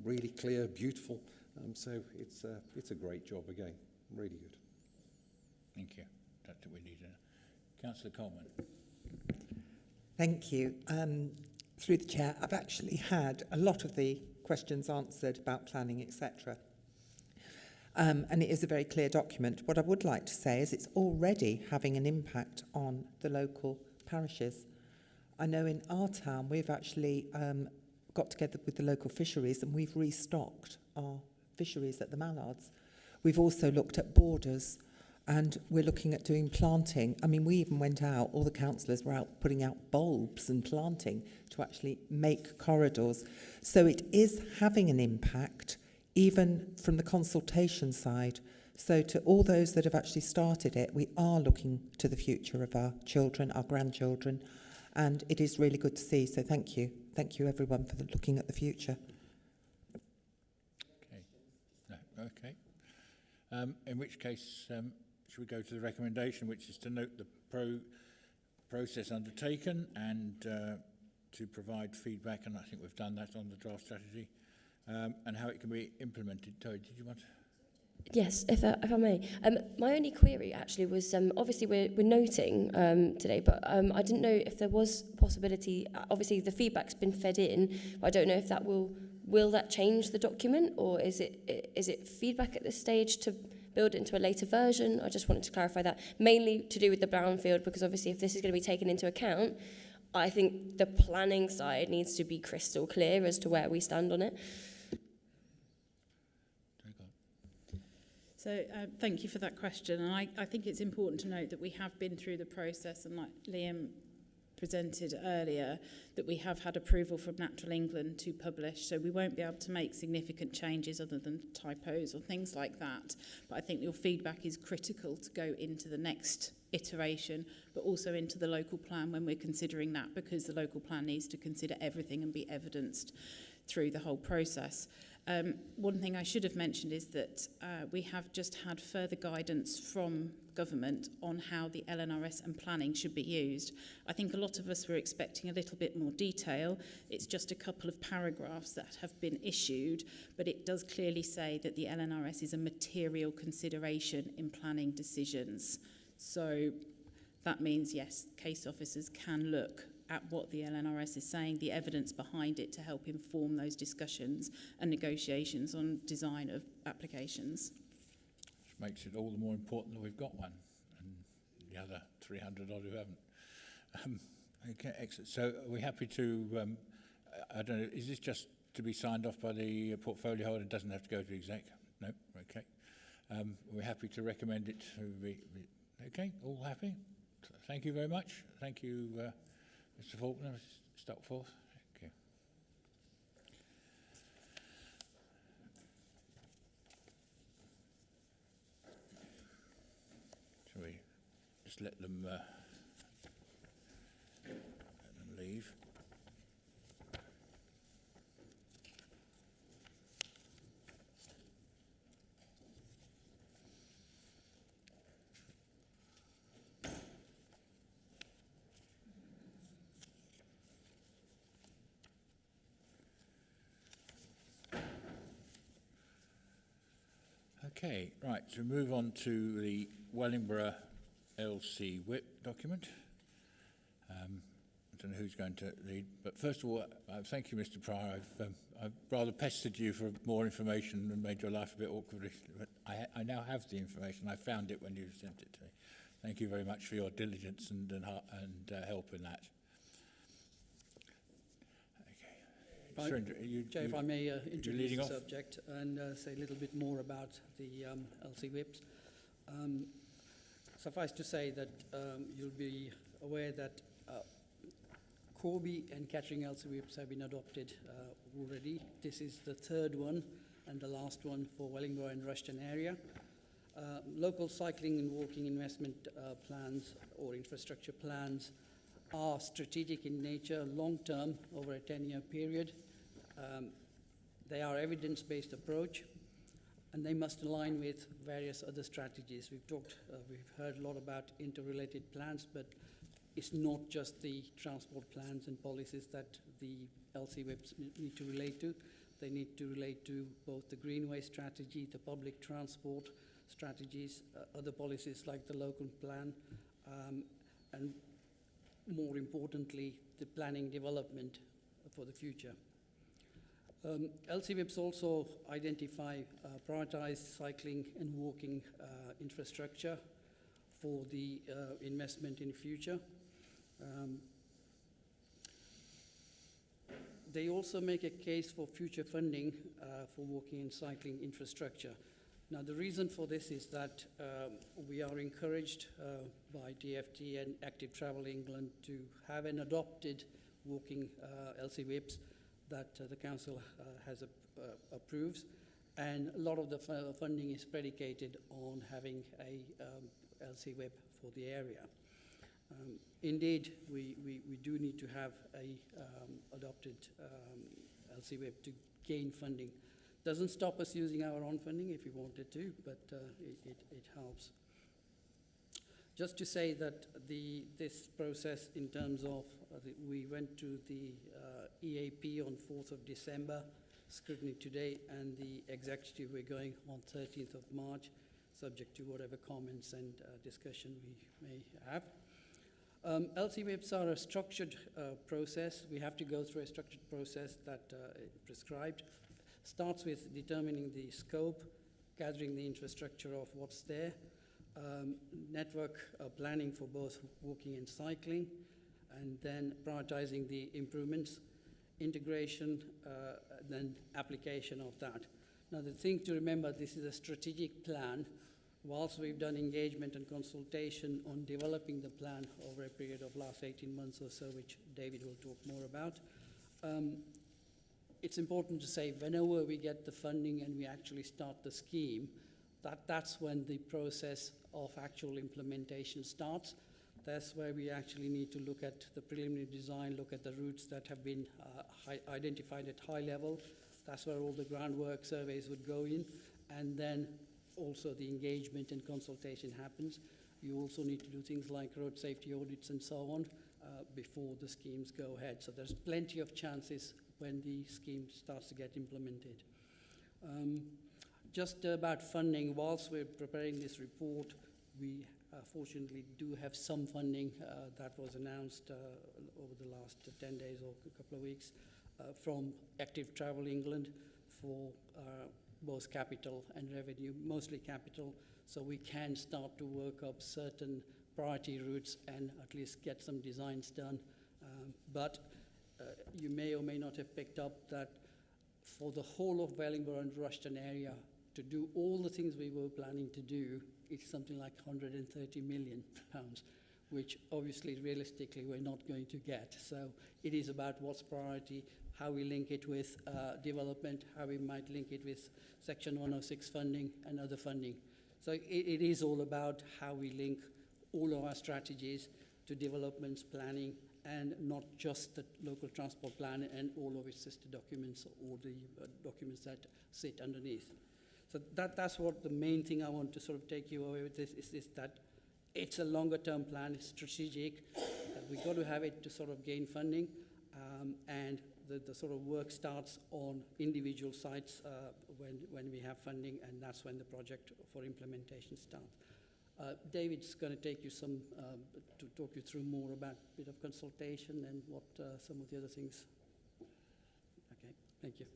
really clear, beautiful. So it's a great job again, really good. Thank you. That's what we need. Councillor Coleman. Thank you. Through the chair, I've actually had a lot of the questions answered about planning, etc. And it is a very clear document. What I would like to say is it's already having an impact on the local parishes. I know in our town we've actually got together with the local fisheries and we've restocked our fisheries at the Mallards. We've also looked at borders, and we're looking at doing planting. I mean, we even went out, all the councillors were out putting out bulbs and planting to actually make corridors. So it is having an impact, even from the consultation side. So to all those that have actually started it, we are looking to the future of our children, our grandchildren, and it is really good to see. So thank you. Thank you, everyone, for looking at the future. Okay. No, okay. In which case, should we go to the recommendation, which is to note the process undertaken and to provide feedback, and I think we've done that on the draft strategy, and how it can be implemented. Toad, did you want to? Yes, if I may. My only query actually was, obviously we're noting today, but I didn't know if there was possibility, obviously the feedback's been fed in, but I don't know if that will that change the document, or is it feedback at this stage to build it into a later version? I just wanted to clarify that, mainly to do with the brownfield, because obviously if this is going to be taken into account, I think the planning side needs to be crystal clear as to where we stand on it. So thank you for that question. And I think it's important to note that we have been through the process, and like Liam presented earlier, that we have had approval from Natural England to publish, so we won't be able to make significant changes other than typos or things like that. But I think your feedback is critical to go into the next iteration, but also into the local plan when we're considering that, because the local plan needs to consider everything and be evidenced through the whole process. One thing I should have mentioned is that we have just had further guidance from government on how the LNRS and planning should be used. I think a lot of us were expecting a little bit more detail. It's just a couple of paragraphs that have been issued, but it does clearly say that the LNRS is a material consideration in planning decisions. So that means, yes, case officers can look at what the LNRS is saying, the evidence behind it, to help inform those discussions and negotiations on design of applications. Which makes it all the more important that we've got one, and the other 300 odd who haven't. Okay, excellent. So are we happy to, I don't know, is this just to be signed off by the portfolio holder? It doesn't have to go to exec? No? Okay. We're happy to recommend it to be okay, all happy? Thank you very much. Thank you, Mr. Faulkner, Mr. Stockforth. Thank you. Shall we just let them leave? Okay, right, so move on to the Wellingborough LC WIP document. I don't know who's going to lead, but first of all, thank you, Mr. Pryor. I've rather pestered you for more information and made your life a bit awkward, but I now have the information. I found it when you sent it to me. Thank you very much for your diligence and help in that. Okay. Surinder, Chair, if I may introduce the off? subject and say a little bit more about the LC whips. Suffice to say that you'll be aware that Corby and Kettering LC whips have been adopted already. This is the third one and the last one for Wellingborough and Rushton area. Local cycling and walking investment plans or infrastructure plans are strategic in nature, long-term, over a 10-year period. They are evidence-based approach, and they must align with various other strategies. We've heard a lot about interrelated plans, but it's not just the transport plans and policies that the LC whips need to relate to. They need to relate to both the greenway strategy, the public transport strategies, other policies like the local plan, and more importantly, the planning development for the future. LC whips also identify prioritized cycling and walking infrastructure for the investment in the future. They also make a case for future funding for walking and cycling infrastructure. Now, the reason for this is that we are encouraged by DFT and Active Travel England to have an adopted walking LC whips that the council has approves, and a lot of the funding is predicated on having a LC whip for the area. Indeed, we do need to have a adopted LC whip to gain funding. Doesn't stop us using our own funding if we wanted to, but it helps. Just to say that this process in terms of, we went to the EAP on 4th of December, scrutiny today, and the executive we're going on 13th of March, subject to whatever comments and discussion we may have. LC whips are a structured process. We have to go through a structured process that prescribed. Starts with determining the scope, gathering the infrastructure of what's there, network planning for both walking and cycling, and then prioritizing the improvements, integration, then application of that. Now, the thing to remember, this is a strategic plan. Whilst we've done engagement and consultation on developing the plan over a period of last 18 months or so, which David will talk more about, it's important to say whenever we get the funding and we actually start the scheme, that's when the process of actual implementation starts. That's where we actually need to look at the preliminary design, look at the routes that have been identified at high level. That's where all the groundwork surveys would go in, and then also the engagement and consultation happens. You also need to do things like road safety audits and so on before the schemes go ahead. So there's plenty of chances when the scheme starts to get implemented. Just about funding, whilst we're preparing this report, we fortunately do have some funding that was announced over the last 10 days or a couple of weeks from Active Travel England for both capital and revenue, mostly capital, so we can start to work up certain priority routes and at least get some designs done. But you may or may not have picked up that for the whole of Wellingborough and Rushton area, to do all the things we were planning to do, it's something like £130 million, which obviously realistically we're not going to get. So it is about what's priority, how we link it with development, how we might link it with Section 106 funding and other funding. So it is all about how we link all of our strategies to developments, planning, and not just the local transport plan and all of its sister documents or the documents that sit underneath. So that's what the main thing I want to sort of take you away with this is that it's a longer term plan, it's strategic, we've got to have it to sort of gain funding, and the sort of work starts on individual sites when we have funding, and that's when the project for implementation starts. David's going to take you to talk you through more about a bit of consultation and what some of the other things. Okay, thank you.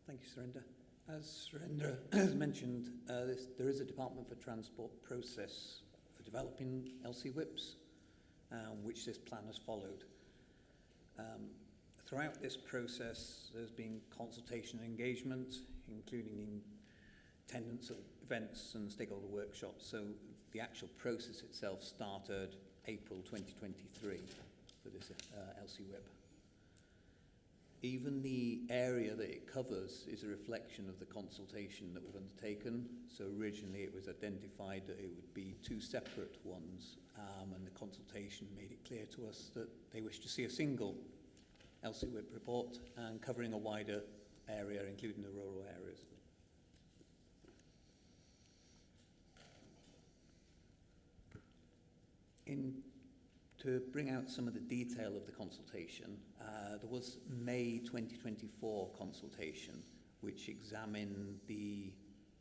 Thank you, Surinder. As Surinder has mentioned, there is a Department for Transport process for developing LC whips, which this plan has followed. Throughout this process, there's been consultation and engagement, including in attendance at events and stakeholder workshops. So the actual process itself started April 2023 for this LC whip. Even the area that it covers is a reflection of the consultation that we've undertaken. So originally it was identified that it would be two separate ones, and the consultation made it clear to us that they wish to see a single LC whip report and covering a wider area, including the rural areas. To bring out some of the detail of the consultation, there was May 2024 consultation, which examined the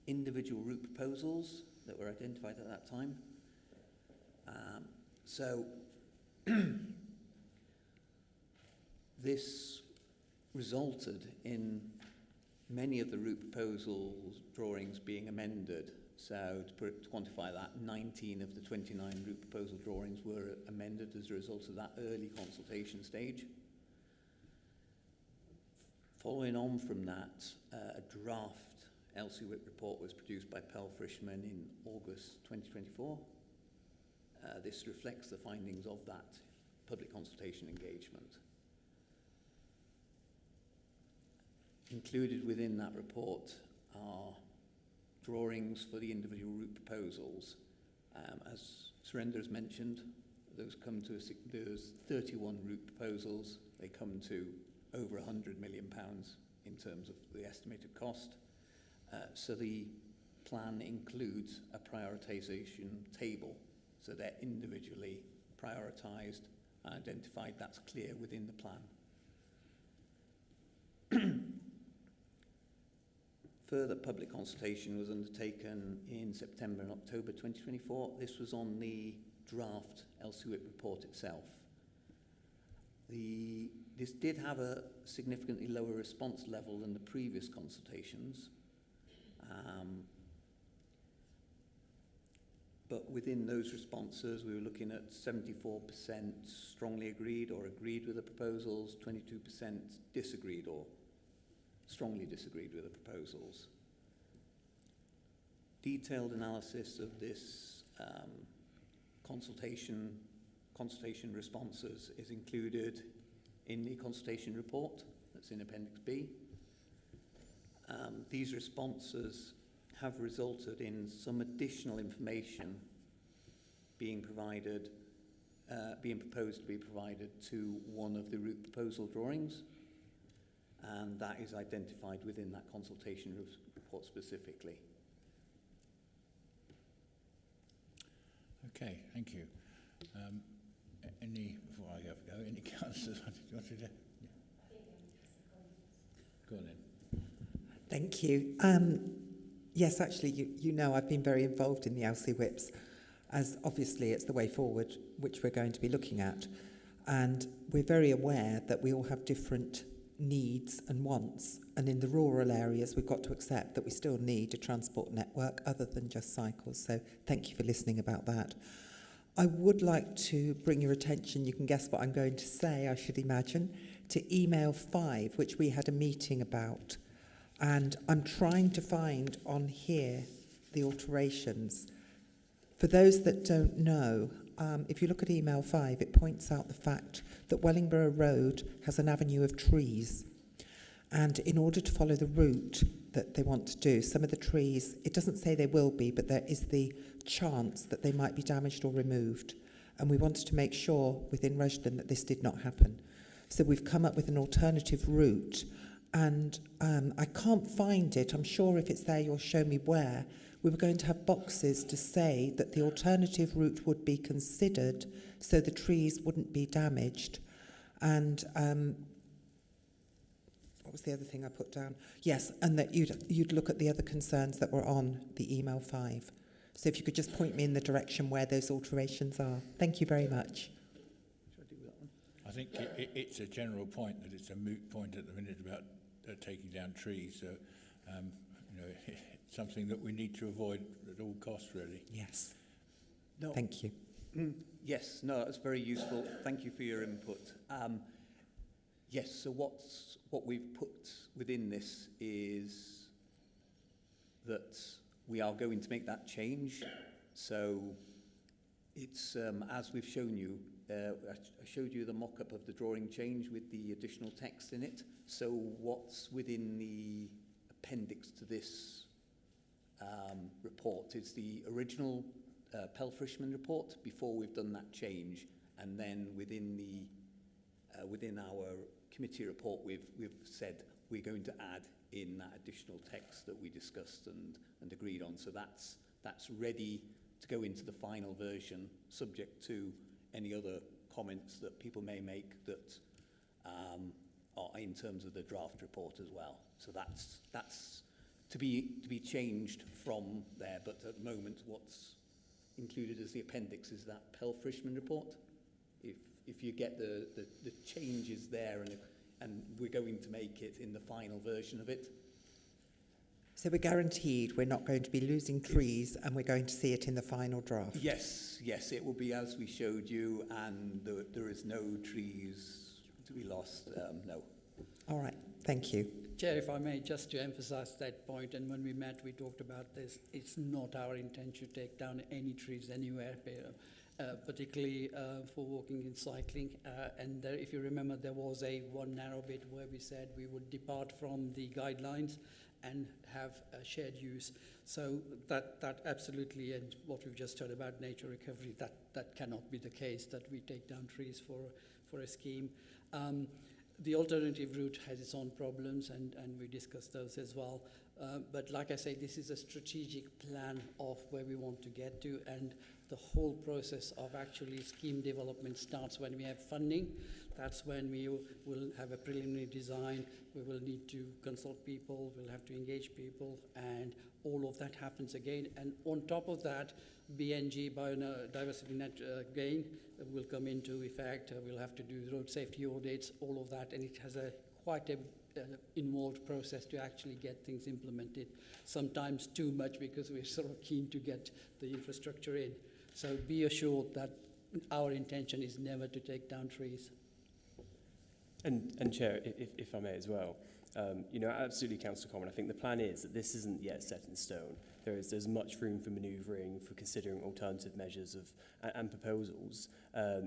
individual route proposals that were identified at that time. So this resulted in many of the route proposals drawings being amended. So to quantify that, 19 of the 29 route proposal drawings were amended as a result of that early consultation stage. Following on from that, a draft LC whip report was produced by Pell Frischman in August 2024. This reflects the findings of that public consultation engagement. Included within that report are drawings for the individual route proposals. As Surinder has mentioned, there's 31 route proposals. They come to over £100 million in terms of the estimated cost. So the plan includes a prioritisation table. So they're individually prioritised and identified. That's clear within the plan. Further public consultation was undertaken in September and October 2024. This was on the draft LC whip report itself. This did have a significantly lower response level than the previous consultations. But within those responses, we were looking at 74% strongly agreed or agreed with the proposals, 22% disagreed or strongly disagreed with the proposals. Detailed analysis of this consultation responses is included in the consultation report that's in Appendix B. These responses have resulted in some additional information being provided, being proposed to be provided to one of the route proposal drawings, and that is identified within that consultation report specifically. Okay, thank you. Before I go, any councillors want to do? Go on then. Thank you. Yes, actually, you know I've been very involved in the LC whips, as obviously it's the way forward which we're going to be looking at. And we're very aware that we all have different needs and wants. And in the rural areas, we've got to accept that we still need a transport network other than just cycles. So thank you for listening about that. I would like to bring your attention, you can guess what I'm going to say, I should imagine, to email 5, which we had a meeting about. And I'm trying to find on here the alterations. For those that don't know, if you look at email 5, it points out the fact that Wellingborough Road has an avenue of trees. And in order to follow the route that they want to do, some of the trees, it doesn't say they will be, but there is the chance that they might be damaged or removed. And we wanted to make sure within Rushden that this did not happen. So we've come up with an alternative route. And I can't find it. I'm sure if it's there, you'll show me where. We were going to have boxes to say that the alternative route would be considered so the trees wouldn't be damaged. And what was the other thing I put down? Yes, and that you'd look at the other concerns that were on the email 5. So if you could just point me in the direction where those alterations are. Thank you very much. I think it's a general point that it's a moot point at the minute about taking down trees. So, you know, it's something that we need to avoid at all costs, really. Yes. No. Thank you. Yes, no, that's very useful. Thank you for your input. Yes, so what we've put within this is that we are going to make that change. So it's, as we've shown you, I showed you the mock-up of the drawing change with the additional text in it. So what's within the appendix to this report is the original Pell-Frischman report before we've done that change, and then within the within our committee report we've said we're going to add in that additional text that we discussed and agreed on. So that's ready to go into the final version, subject to any other comments that people may make that are in terms of the draft report as well. So that's to be changed from there, but at the moment what's included as the appendix is that Pell-Frischman report. If you get the changes there, and we're going to make it in the final version of it. So we're guaranteed we're not going to be losing trees, and we're going to see it in the final draft? Yes, it will be as we showed you, and there is no trees to be lost, no. All right, thank you. Chair, if I may, just to emphasize that point, and when we met, we talked about this, it's not our intention to take down any trees anywhere, particularly for walking and cycling. And there, if you remember, there was one narrow bit where we said we would depart from the guidelines and have shared use. So that absolutely, and what we've just heard about nature recovery, that cannot be the case, that we take down trees for a scheme. The alternative route has its own problems, and we discussed those as well. But like I say, this is a strategic plan of where we want to get to, and the whole process of actually scheme development starts when we have funding. That's when we will have a preliminary design. We will need to consult people, we'll have to engage people, and all of that happens again. And on top of that, BNG, Biodiversity Net Gain, will come into effect. We'll have to do road safety audits, all of that, and it has quite a involved process to actually get things implemented, sometimes too much because we're sort of keen to get the infrastructure in. So be assured that our intention is never to take down trees. And Chair, if I may as well, you know, absolutely, Councillor Common, I think the plan is that this isn't yet set in stone. There's much room for manoeuvring, for considering alternative measures and proposals.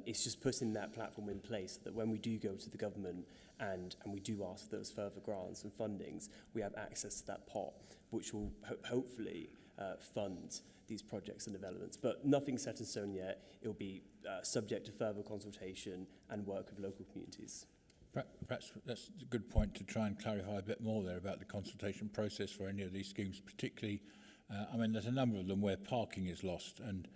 It's just putting that platform in place that when we do go to the government and we do ask for those further grants and fundings, we have access to that pot, which will hopefully fund these projects and developments. But nothing set in stone yet. It will be subject to further consultation and work with local communities. Perhaps that's a good point to try and clarify a bit more there about the consultation process for any of these schemes, particularly, I mean, there's a number of them where parking is lost, and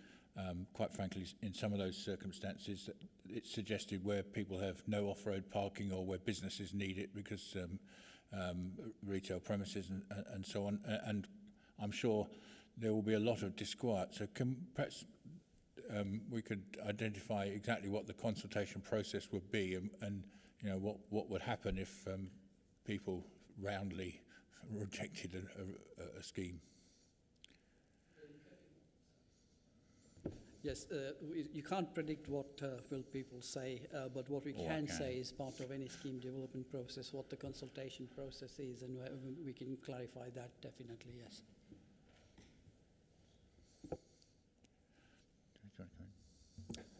quite frankly, in some of those circumstances, it's suggested where people have no off-road parking or where businesses need it because retail premises and so on, and I'm sure there will be a lot of disquiet. So perhaps we could identify exactly what the consultation process would be and you know, what would happen if people roundly rejected a scheme? Yes, you can't predict what will people say, but what we can say is part of any scheme development process, what the consultation process is, and we can clarify that definitely, yes.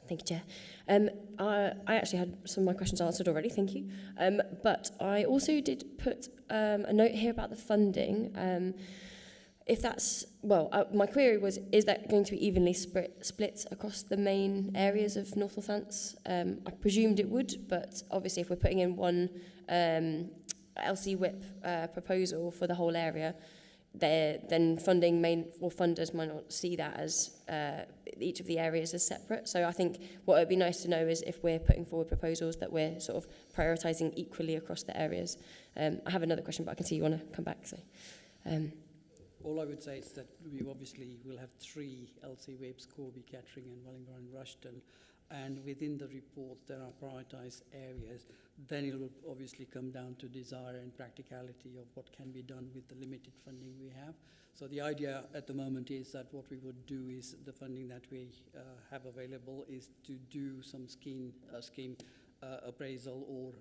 Thank you, Chair. I actually had some of my questions answered already, thank you. But I also did put a note here about the funding. If that's, well, my query was, is that going to be evenly split across the main areas of North Northants? I presumed it would, but obviously if we're putting in one LC whip proposal for the whole area, then funders might not see that as each of the areas as separate. So I think what would be nice to know is if we're putting forward proposals that we're sort of prioritising equally across the areas. I have another question, but I can see you want to come back. So, all I would say is that we obviously will have 3 LC WIPs, Corby, Kettering and Wellingborough and Rushton. And within the report, there are prioritised areas. Then it will obviously come down to desire and practicality of what can be done with the limited funding we have. So the idea at the moment is that what we would do is the funding that we have available is to do some scheme appraisal or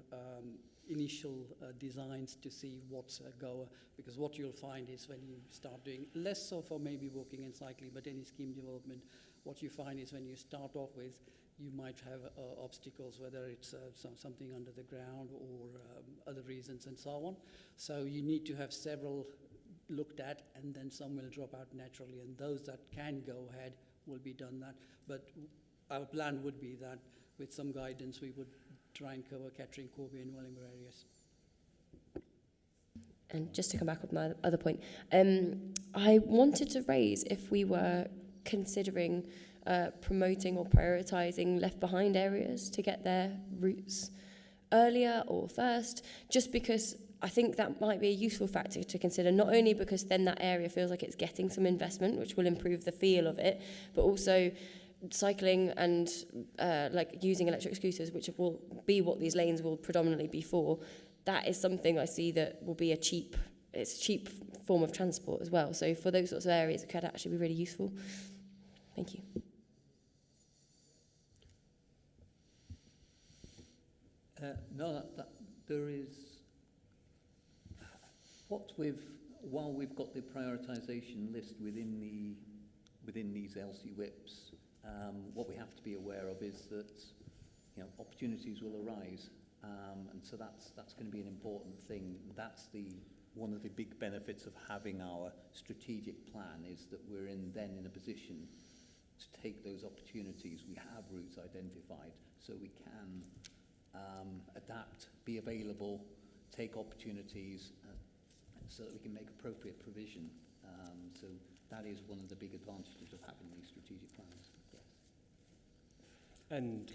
initial designs to see what's a goer. Because what you'll find is when you start doing, less so for maybe walking and cycling, but any scheme development, what you find is when you start off with, you might have obstacles, whether it's something under the ground or other reasons and so on. So you need to have several looked at, and then some will drop out naturally, and those that can go ahead will be done that. But our plan would be that with some guidance, we would try and cover Kettering, Corby and Wellingborough areas. and just to come back on my other point, I wanted to raise if we were considering promoting or prioritising left behind areas to get their routes earlier or first, just because I think that might be a useful factor to consider, not only because then that area feels like it's getting some investment, which will improve the feel of it, but also cycling and like using electric scooters, which will be what these lanes will predominantly be for. That is something I see that will be a cheap form of transport as well. So for those sorts of areas, it could actually be really useful. Thank you. No, there is, while we've got the prioritisation list within these LC WIPs, what we have to be aware of is that, you know, opportunities will arise, and so that's going to be an important thing. That's one of the big benefits of having our strategic plan, is that we're then in a position to take those opportunities. We have routes identified, so we can adapt, be available, take opportunities, so that we can make appropriate provision. So that is one of the big advantages of having these strategic plans. Yes. And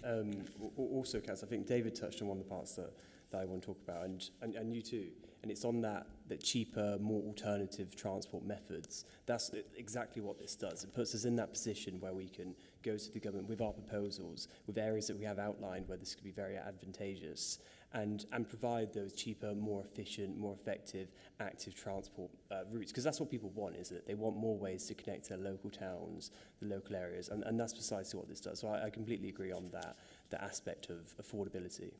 also, Councillor, I think David touched on one of the parts that I want to talk about, and you too. And it's on that cheaper, more alternative transport methods. That's exactly what this does. It puts us in that position where we can go to the government with our proposals, with areas that we have outlined where this could be very advantageous, and provide those cheaper, more efficient, more effective, active transport routes. Because that's what people want, isn't it? They want more ways to connect to their local towns, the local areas, and that's precisely what this does. So I completely agree on that, the aspect of affordability.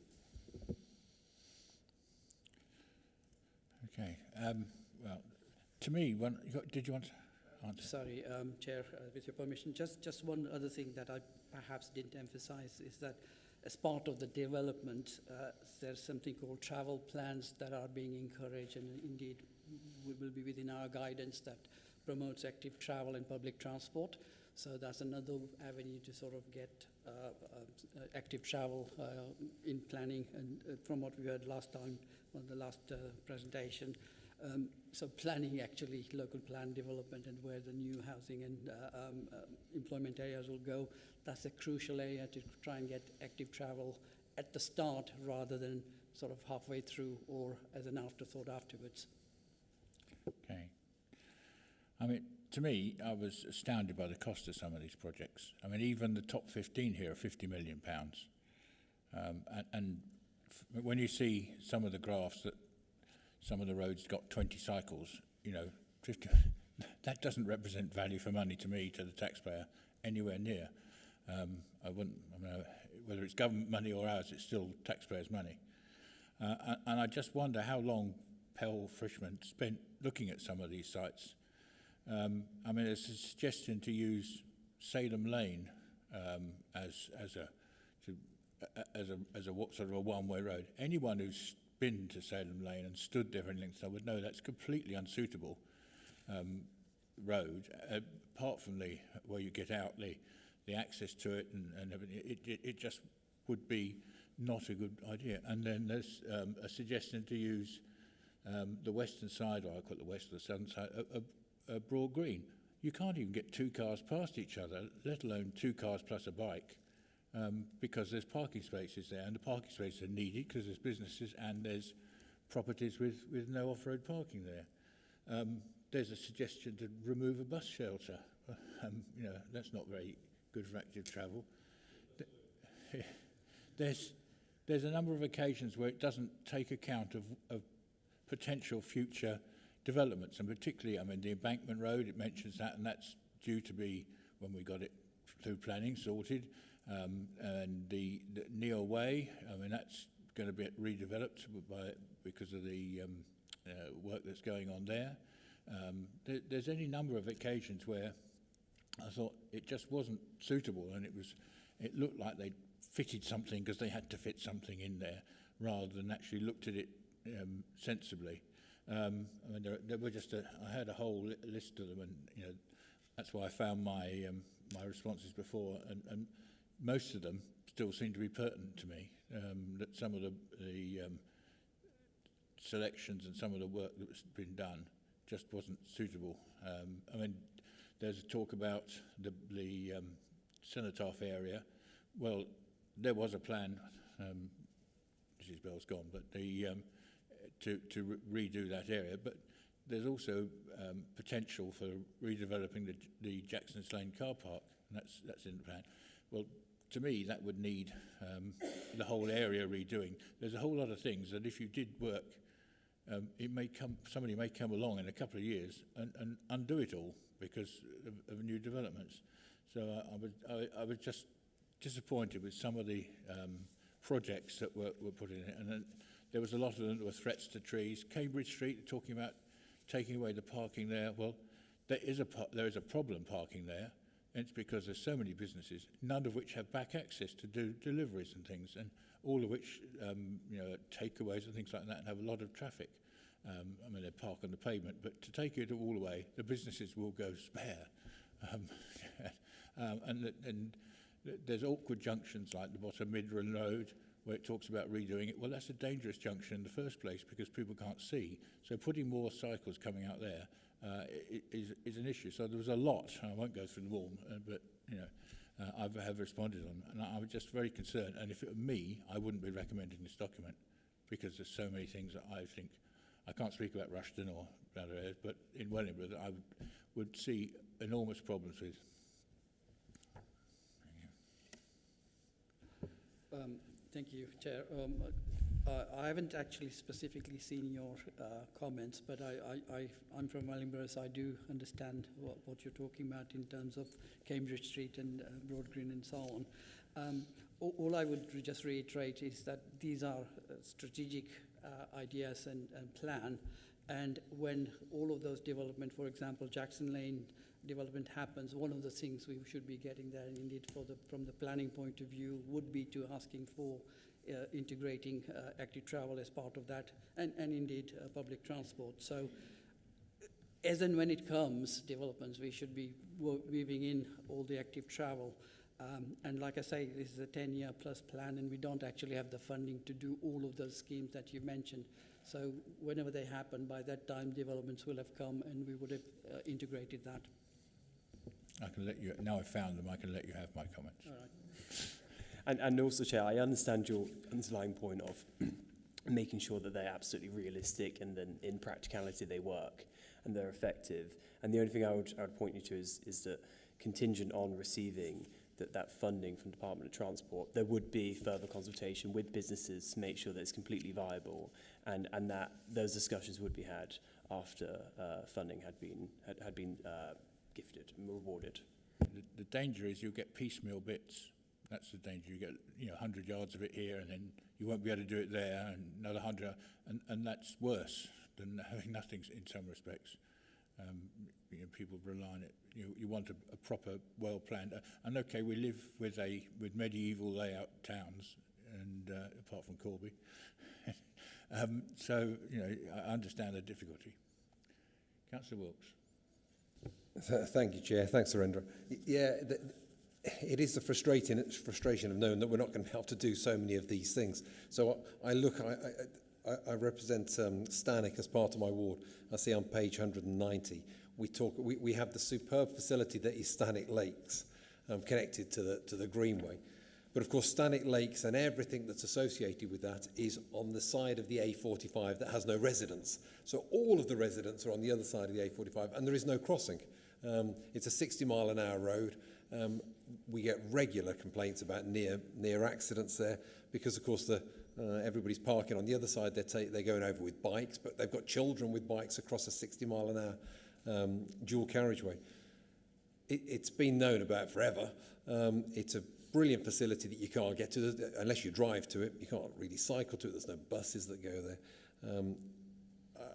Okay. Well, to me, did you want to answer? Sorry, Chair, with your permission, just one other thing that I perhaps didn't emphasise is that as part of the development, there's something called travel plans that are being encouraged, and indeed will be within our guidance, that promotes active travel and public transport. So that's another avenue to sort of get active travel in planning, and from what we heard last time on the last presentation. So planning, actually, local plan development and where the new housing and employment areas will go, that's a crucial area to try and get active travel at the start rather than sort of halfway through or as an afterthought afterwards. Okay. I mean, to me, I was astounded by the cost of some of these projects. I mean, even the top 15 here are £50 million. When you see some of the graphs that some of the roads got 20 cycles, you know, 50, that doesn't represent value for money to me, to the taxpayer, anywhere near. I mean, whether it's government money or ours, it's still taxpayers' money. And I just wonder how long Pell Frischman spent looking at some of these sites. I mean, there's a suggestion to use Salem Lane as a sort of a one-way road. Anyone who's been to Salem Lane and stood there for any length would know that's completely unsuitable road. Apart from where you get out, the access to it and everything, it just would be not a good idea. And then there's a suggestion to use the western side, or I call it the west or the southern side, Broad Green. you can't even get two cars past each other, let alone two cars plus a bike, because there's parking spaces there, and the parking spaces are needed because there's businesses and there's properties with no off-road parking there. There's a suggestion to remove a bus shelter. You know, that's not very good for active travel. There's a number of occasions where it doesn't take account of potential future developments, and particularly, I mean, the Embankment Road, it mentions that, and that's due to be, when we got it through planning, sorted. And the Neil Way, I mean, that's going to be redeveloped because of the work that's going on there. There's any number of occasions where I thought it just wasn't suitable, and it looked like they'd fitted something because they had to fit something in there rather than actually looked at it sensibly. I mean, there were I had a whole list of them, and you know, that's why I found my responses before, and most of them still seem to be pertinent to me. That some of the selections and some of the work that's been done just wasn't suitable. I mean, there's a talk about the Cenotaph area. Well, there was a plan. Mrs. Bell's gone, but to redo that area. But there's also potential for redeveloping the Jackson's Lane car park, and that's in the plan. Well, to me, that would need the whole area redoing. There's a whole lot of things that if you did work, somebody may come along in a couple of years and undo it all because of new developments. So I was just disappointed with some of the projects that were put in it, and then there was a lot of them that were threats to trees. Cambridge Street, talking about taking away the parking there. Well, there is a problem parking there, and it's because there's so many businesses, none of which have back access to do deliveries and things, and all of which, you know, takeaways and things like that, and have a lot of traffic. I mean, they park on the pavement, but to take it all away, the businesses will go spare. And there's awkward junctions like the bottom Midland Road, where it talks about redoing it. Well, that's a dangerous junction in the first place because people can't see. So putting more cycles coming out there is an issue. So there was a lot. I won't go through them all, but you know, I have responded on, and I was just very concerned. And if it were me, I wouldn't be recommending this document because there's so many things that I think I can't speak about Rushden or other areas, but in Wellingborough that I would see enormous problems with. Thank you, Chair. I haven't actually specifically seen your comments, but I'm from Wellingborough, so I do understand what you're talking about in terms of Cambridge Street and Broad Green and so on. All I would just reiterate is that these are strategic ideas and plan, and when all of those development, for example, Jackson Lane development happens, one of the things we should be getting there, and indeed from the planning point of view, would be to asking for integrating active travel as part of that, and indeed public transport. So as and when it comes, developments, we should be weaving in all the active travel. And like I say, this is a 10-year plus plan, and we don't actually have the funding to do all of those schemes that you mentioned. So whenever they happen, by that time, developments will have come, and we would have integrated that. I can let you, now I've found them, I can let you have my comments. All right. And also, Chair, I understand your underlying point of making sure that they're absolutely realistic and then in practicality they work and they're effective. And the only thing I would point you to is that contingent on receiving that funding from the Department of Transport, there would be further consultation with businesses to make sure that it's completely viable, and that those discussions would be had after funding had been gifted and rewarded. The danger is you'll get piecemeal bits. That's the danger. You get 100 yards of it here, and then you won't be able to do it there, and another 100, and that's worse than having nothing in some respects. People rely on it. You want a proper, well-planned. And okay, we live with medieval layout towns, and apart from Corby, so I understand the difficulty. Councillor Wilkes. Thank you, Chair. Thanks, Surendra. Yeah, it is the frustration of knowing that we're not going to be able to do so many of these things. So I represent Stanek as part of my ward. I see on page 190, we have the superb facility that is Stanwick Lakes, connected to the Greenway. But of course, Stanwick Lakes and everything that's associated with that is on the side of the A45 that has no residents. So all of the residents are on the other side of the A45, and there is no crossing. It's a 60-mile-an-hour road. We get regular complaints about near accidents there because, of course, everybody's parking on the other side. They're going over with bikes, but they've got children with bikes across a 60-mile-an-hour dual carriageway. It's been known about forever. It's a brilliant facility that you can't get to unless you drive to it. You can't really cycle to it. There's no buses that go there.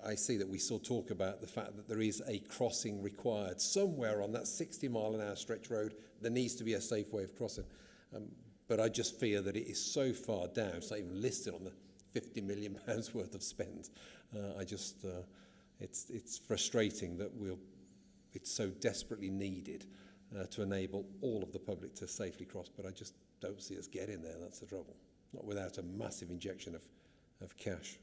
I see that we still talk about the fact that there is a crossing required somewhere on that 60-mile-an-hour stretch road. There needs to be a safe way of crossing. But I just fear that it is so far down, it's not even listed on the £50 million worth of spend. It's frustrating that it's so desperately needed to enable all of the public to safely cross, but I just don't see us getting there. That's the trouble. Not without a massive injection of cash.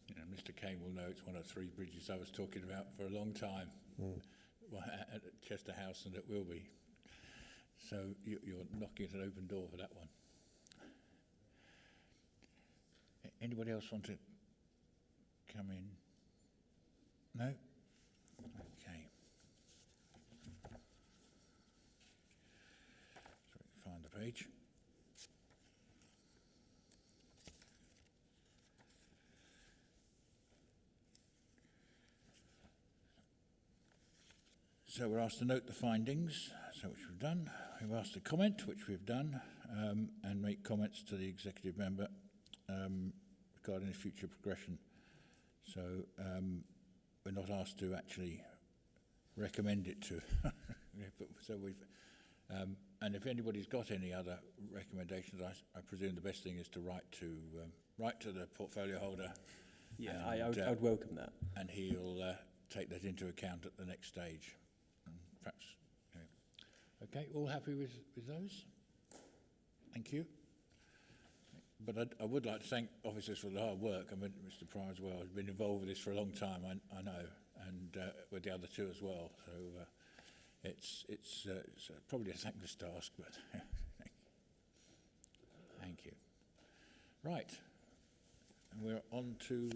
You know, Mr. Kane will know it's one of 3 bridges I was talking about for a long time. Well, at Chester House, and it will be. So you're knocking at an open door for that one. Anybody else want to come in? No? Okay. So find the page. So we're asked to note the findings, which we've done. We've asked to comment, which we've done, and make comments to the executive member regarding his future progression. So we're not asked to actually recommend it to. So we've, and if anybody's got any other recommendations, I presume the best thing is to write to the portfolio holder. Yeah, I would welcome that. And he'll take that into account at the next stage. Perhaps, okay, all happy with those? Thank you. But I would like to thank officers for the hard work. I mean, Mr. Pryor as well has been involved with this for a long time, I know, and with the other 2 as well. So it's probably a thankless task, but thank you. Right, and we're on to...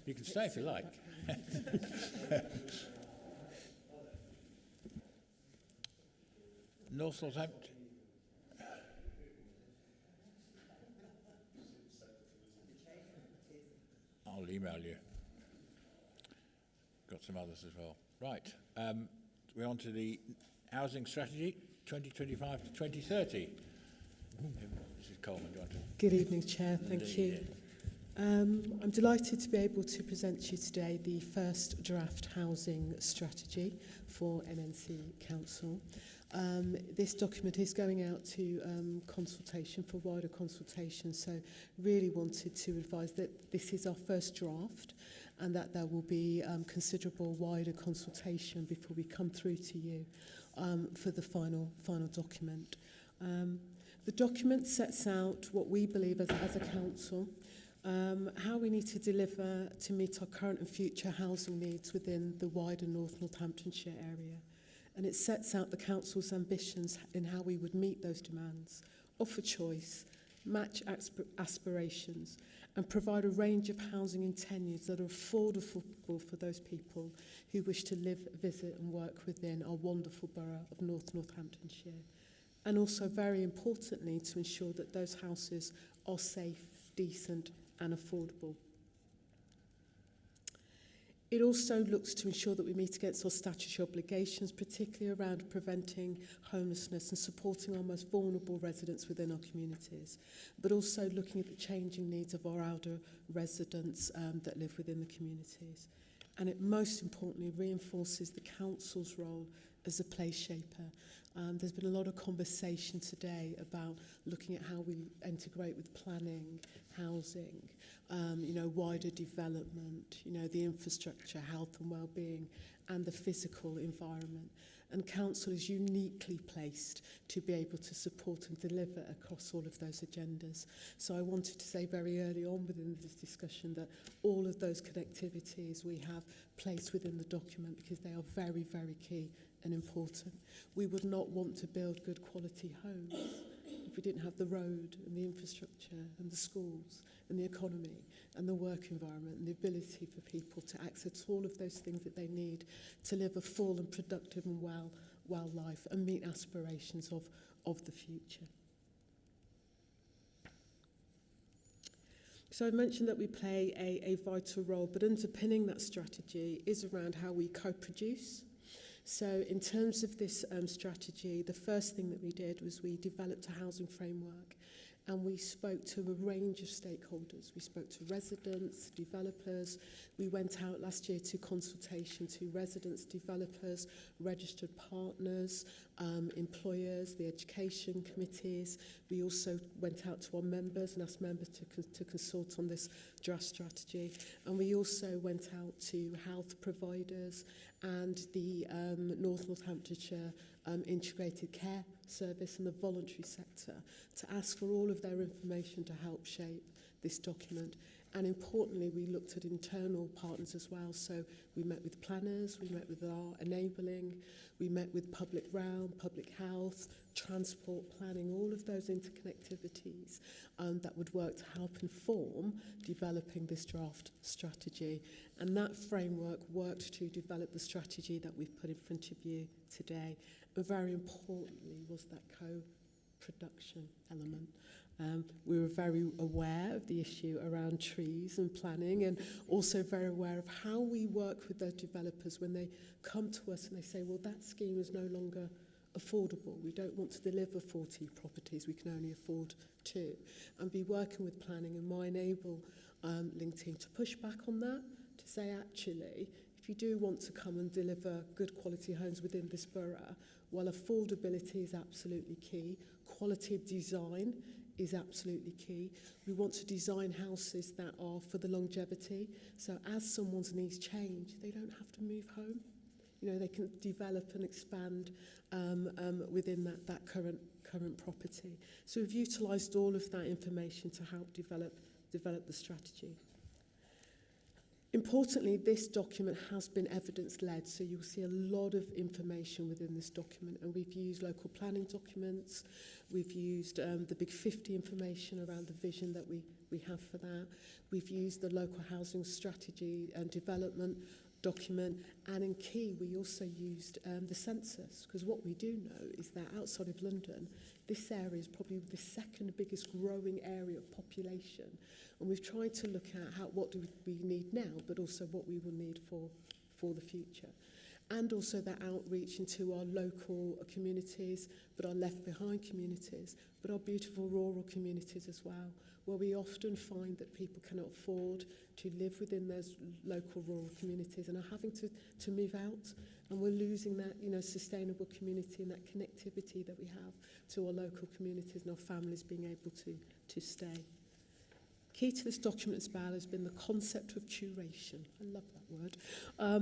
You can stay if you like. North Northampton. I'll email you. Got some others as well. Right. We're on to the housing strategy 2025 to 2030. Mrs. Coleman, do you want to? Good evening, Chair. Thank you. I'm delighted to be able to present to you today the first draft housing strategy for MNC Council. This document is going out to consultation, for wider consultation, so really wanted to advise that this is our first draft and that there will be considerable wider consultation before we come through to you for the final document. The document sets out what we believe as a council, how we need to deliver to meet our current and future housing needs within the wider North Northamptonshire area. And it sets out the council's ambitions in how we would meet those demands, offer choice, match aspirations, and provide a range of housing and tenures that are affordable for those people who wish to live, visit and work within our wonderful borough of North Northamptonshire. And also, very importantly, to ensure that those houses are safe, decent and affordable. It also looks to ensure that we meet against our statutory obligations, particularly around preventing homelessness and supporting our most vulnerable residents within our communities, but also looking at the changing needs of our elder residents that live within the communities. And it most importantly reinforces the council's role as a place shaper. There's been a lot of conversation today about looking at how we integrate with planning, housing, wider development, the infrastructure, health and well-being, and the physical environment. And council is uniquely placed to be able to support and deliver across all of those agendas. So I wanted to say very early on within this discussion that all of those connectivities we have placed within the document because they are very, very key and important. We would not want to build good quality homes if we didn't have the road and the infrastructure and the schools and the economy and the work environment and the ability for people to access all of those things that they need to live a full and productive and well life and meet aspirations of the future. So I mentioned that we play a vital role, but underpinning that strategy is around how we co-produce. So in terms of this strategy, the first thing that we did was we developed a housing framework and we spoke to a range of stakeholders. We spoke to residents, developers. We went out last year to consultation to residents, developers, registered partners, employers, the education committees. We also went out to our members and asked members to consult on this draft strategy. And we also went out to health providers and the North Northamptonshire Integrated Care Service and the voluntary sector to ask for all of their information to help shape this document. And importantly, we looked at internal partners as well. So we met with planners, we met with our enabling, we met with public realm, public health, transport planning, all of those interconnectivities that would work to help inform developing this draft strategy. And that framework worked to develop the strategy that we've put in front of you today. But very importantly was that co-production element. We were very aware of the issue around trees and planning, and also very aware of how we work with those developers when they come to us and they say, well, that scheme is no longer affordable. We don't want to deliver 40 properties, we can only afford 2. And be working with planning and my enable link team to push back on that, to say actually, if you do want to come and deliver good quality homes within this borough, while affordability is absolutely key, quality of design is absolutely key. We want to design houses that are for the longevity. So as someone's needs change, they don't have to move home. They can develop and expand within that current property. So we've utilised all of that information to help develop the strategy. Importantly, this document has been evidence-led, so you'll see a lot of information within this document, and we've used local planning documents, we've used the Big 50 information around the vision that we have for that, we've used the local housing strategy and development document, and in key we also used the census, because what we do know is that outside of London, this area is probably the second biggest growing area of population. And we've tried to look at what do we need now, but also what we will need for the future. And also that outreach into our local communities, but our left behind communities, but our beautiful rural communities as well, where we often find that people cannot afford to live within those local rural communities and are having to move out. And we're losing that, sustainable community and that connectivity that we have to our local communities and our families being able to stay. Key to this document as well has been the concept of curation. I love that word.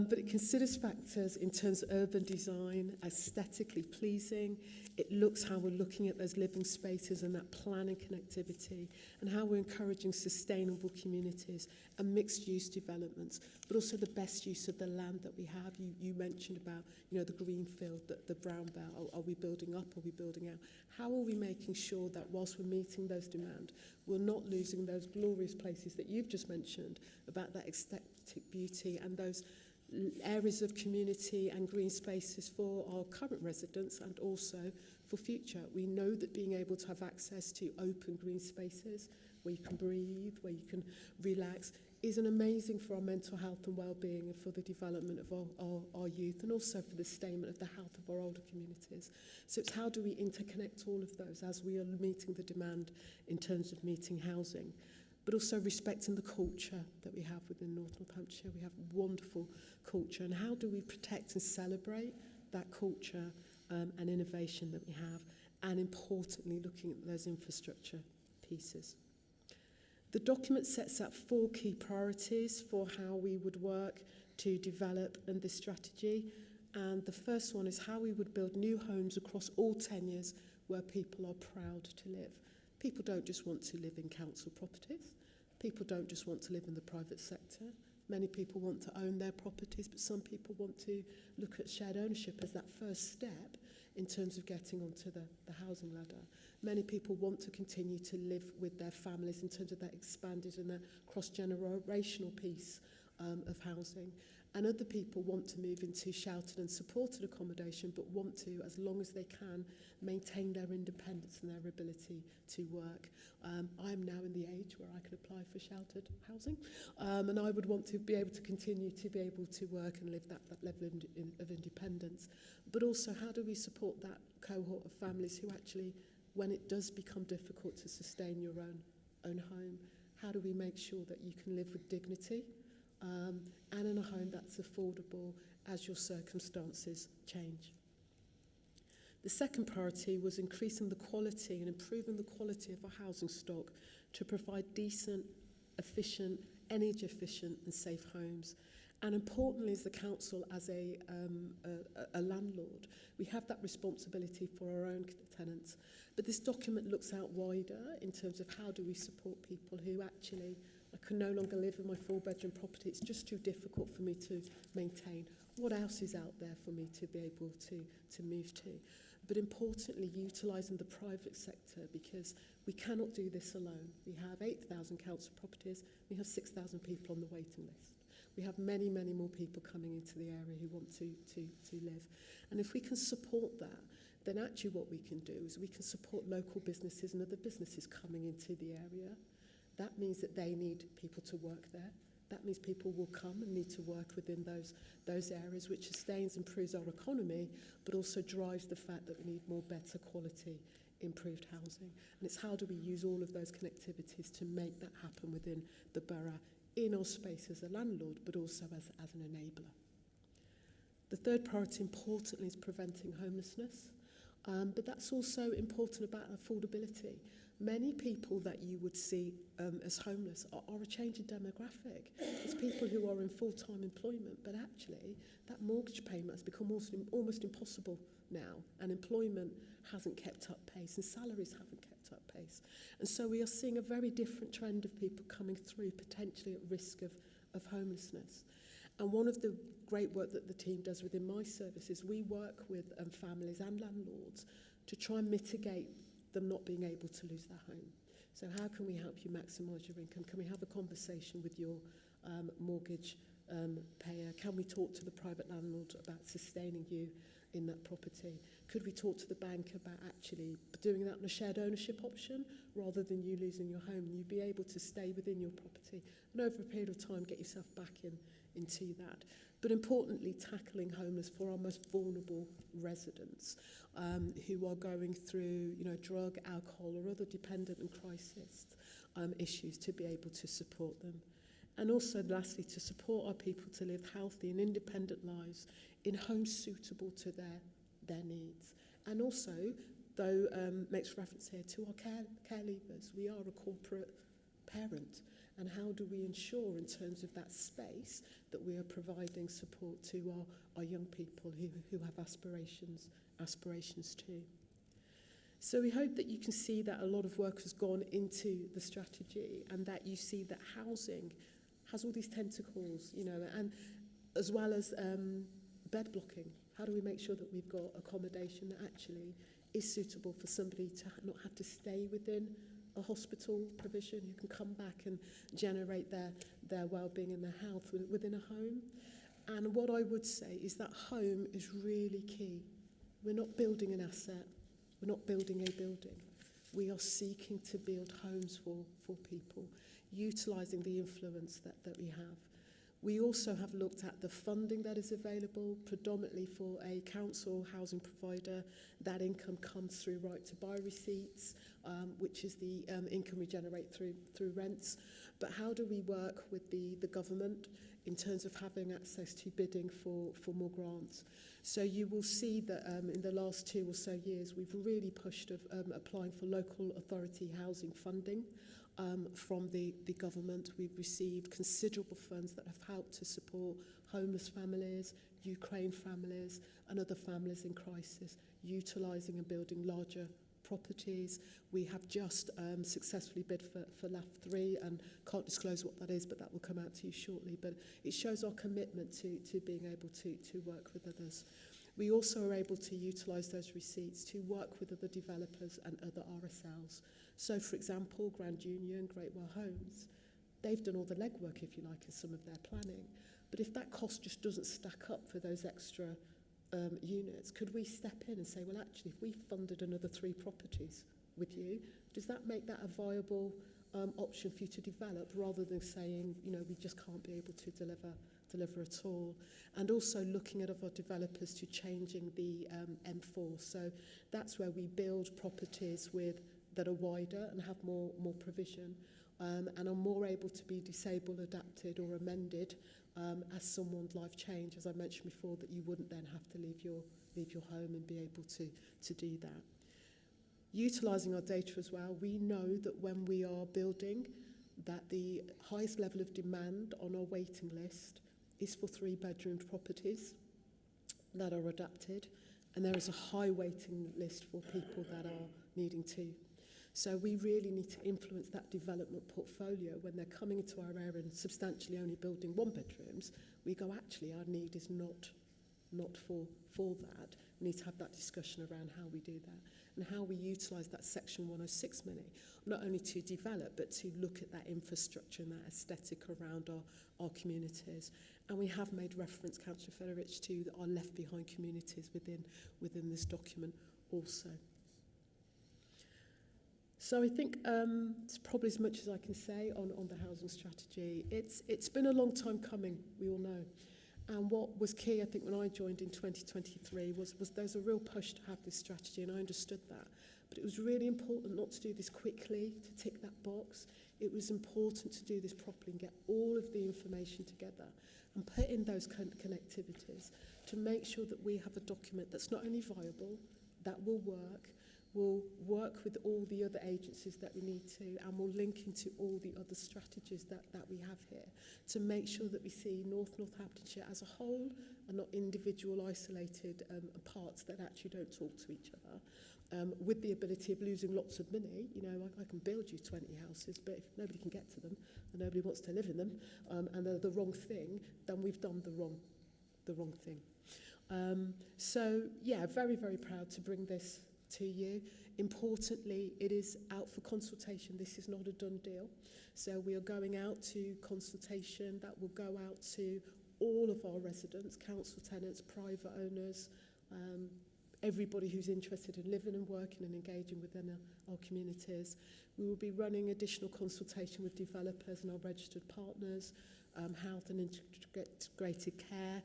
But it considers factors in terms of urban design, aesthetically pleasing. It looks how we're looking at those living spaces and that planning connectivity, and how we're encouraging sustainable communities and mixed-use developments, but also the best use of the land that we have. You mentioned about, the green field, the brown belt. Are we building up? Are we building out? How are we making sure that whilst we're meeting those demands, we're not losing those glorious places that you've just mentioned about that aesthetic beauty and those areas of community and green spaces for our current residents and also for future. We know that being able to have access to open green spaces where you can breathe, where you can relax, is an amazing for our mental health and well-being and for the development of our youth, and also for the sustainment of the health of our older communities. So it's how do we interconnect all of those as we are meeting the demand in terms of meeting housing, but also respecting the culture that we have within North Northamptonshire. We have wonderful culture, and how do we protect and celebrate that culture and innovation that we have, and importantly, looking at those infrastructure pieces. The document sets out 4 key priorities for how we would work to develop this strategy. And the first one is how we would build new homes across all tenures where people are proud to live. People don't just want to live in council properties. People don't just want to live in the private sector. Many people want to own their properties, but some people want to look at shared ownership as that first step in terms of getting onto the housing ladder. Many people want to continue to live with their families in terms of that expanded and that cross-generational piece of housing. And other people want to move into sheltered and supported accommodation, but want to, as long as they can, maintain their independence and their ability to work. I am now in the age where I can apply for sheltered housing, and I would want to be able to continue to be able to work and live that level of independence. But also, how do we support that cohort of families who actually, when it does become difficult to sustain your own home, how do we make sure that you can live with dignity and in a home that's affordable as your circumstances change? The second priority was increasing the quality and improving the quality of our housing stock to provide decent, efficient, energy efficient and safe homes. And importantly, as the council, as a landlord, we have that responsibility for our own tenants. But this document looks out wider in terms of how do we support people who actually, I can no longer live in my 4-bedroom property, it's just too difficult for me to maintain. What else is out there for me to be able to move to? But importantly, utilising the private sector, because we cannot do this alone. We have 8,000 council properties, we have 6,000 people on the waiting list. We have many, many more people coming into the area who want to live. And if we can support that, then actually what we can do is we can support local businesses and other businesses coming into the area. That means that they need people to work there. That means people will come and need to work within those areas, which sustains and improves our economy, but also drives the fact that we need more better quality, improved housing. And it's how do we use all of those connectivities to make that happen within the borough, in our space as a landlord, but also as an enabler. The third priority, importantly, is preventing homelessness. But that's also important about affordability. Many people that you would see as homeless are a changing demographic. It's people who are in full-time employment, but actually that mortgage payment has become almost impossible now, and employment hasn't kept up pace, and salaries haven't kept up pace. And so we are seeing a very different trend of people coming through, potentially at risk of homelessness. And one of the great work that the team does within my service is we work with families and landlords to try and mitigate them not being able to lose their home. So how can we help you maximise your income? Can we have a conversation with your mortgage payer? Can we talk to the private landlord about sustaining you in that property? Could we talk to the bank about actually doing that on a shared ownership option rather than you losing your home? You'd be able to stay within your property and over a period of time get yourself back into that. But importantly, tackling homeless for our most vulnerable residents who are going through, drug, alcohol, or other dependent and crisis issues, to be able to support them. And also, lastly, to support our people to live healthy and independent lives in homes suitable to their needs. And also, though makes reference here to our care leavers. We are a corporate parent. And how do we ensure in terms of that space that we are providing support to our young people who have aspirations too. So we hope that you can see that a lot of work has gone into the strategy, and that you see that housing has all these tentacles, and as well as bed blocking. How do we make sure that we've got accommodation that actually is suitable for somebody to not have to stay within a hospital provision, who can come back and generate their well-being and their health within a home? And what I would say is that home is really key. We're not building an asset. We're not building a building. We are seeking to build homes for people, utilising the influence that we have. We also have looked at the funding that is available, predominantly for a council housing provider. That income comes through right to buy receipts, which is the income we generate through rents. But how do we work with the government in terms of having access to bidding for more grants. So you will see that in the last 2 or so years, we've really pushed of applying for local authority housing funding from the government. We've received considerable funds that have helped to support homeless families, Ukraine families, and other families in crisis, utilising and building larger properties. We have just successfully bid for LAF3 and can't disclose what that is, but that will come out to you shortly. But it shows our commitment to being able to work with others. We also are able to utilise those receipts to work with other developers and other RSLs. So, for example, Grand Union, Great Well Homes, they've done all the legwork, if you like, in some of their planning. But if that cost just doesn't stack up for those extra units, could we step in and say, well, actually, if we funded another 3 properties with you, does that make that a viable option for you to develop, rather than saying, you know, we just can't be able to deliver at all? And also looking at other developers to changing the M4. So that's where we build properties that are wider and have more provision, and are more able to be disabled, adapted or amended as someone's life change, as I mentioned before, that you wouldn't then have to leave your home and be able to do that. Utilising our data as well, we know that when we are building, that the highest level of demand on our waiting list is for 3-bedroomed properties that are adapted, and there is a high waiting list for people that are needing 2. So we really need to influence that development portfolio when they're coming into our area and substantially only building 1-bedrooms. We go, actually, our need is not for that. We need to have that discussion around how we do that and how we utilise that Section 106 money, not only to develop, but to look at that infrastructure and that aesthetic around our communities. And we have made reference, Councillor Federich, to our left behind communities within this document also. So I think it's probably as much as I can say on the housing strategy. It's been a long time coming, we all know. And what was key, I think, when I joined in 2023 was there's a real push to have this strategy, and I understood that. But it was really important not to do this quickly, to tick that box. It was important to do this properly and get all of the information together and put in those connectivities to make sure that we have a document that's not only viable, that will work with all the other agencies that we need to, and will link into all the other strategies that we have here to make sure that we see Northamptonshire as a whole and not individual isolated parts that actually don't talk to each other, with the ability of losing lots of money. You know, I can build you 20 houses, but if nobody can get to them and nobody wants to live in them, and they're the wrong thing, then we've done the wrong thing. So yeah, very, very proud to bring this to you. Importantly, it is out for consultation. This is not a done deal. So we are going out to consultation that will go out to all of our residents, council tenants, private owners, everybody who's interested in living and working and engaging within our communities. We will be running additional consultation with developers and our registered partners, health and integrated care,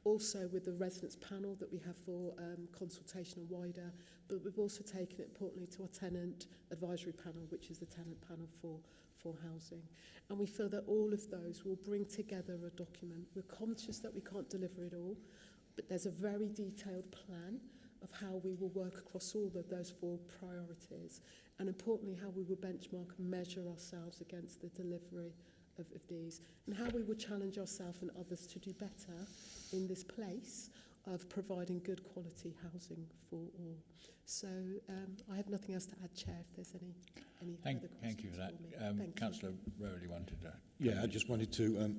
also with the residents panel that we have for consultation and wider, but we've also taken it importantly to our tenant advisory panel, which is the tenant panel for housing. And we feel that all of those will bring together a document. We're conscious that we can't deliver it all, but there's a very detailed plan of how we will work across all of those 4 priorities, and importantly how we will benchmark and measure ourselves against the delivery of these, and how we will challenge ourselves and others to do better in this place of providing good quality housing for all. So I have nothing else to add, Chair, if there's any further questions. Thank you for that. Councillor Rowley wanted to... Yeah, I just wanted to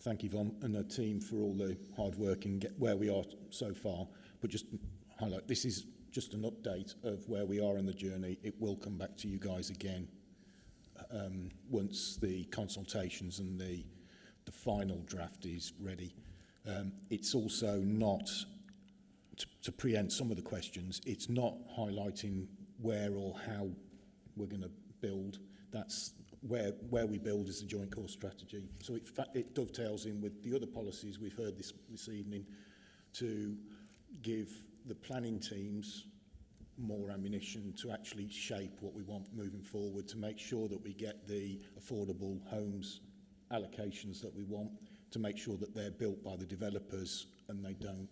thank Yvonne and her team for all the hard work and get where we are so far, but just highlight, this is just an update of where we are in the journey. It will come back to you guys again once the consultations and the final draft is ready. It's also not, to preempt some of the questions, it's not highlighting where or how we're going to build. That's where we build is the joint core strategy. So it dovetails in with the other policies we've heard this evening to give the planning teams more ammunition to actually shape what we want moving forward, to make sure that we get the affordable homes allocations that we want, to make sure that they're built by the developers and they don't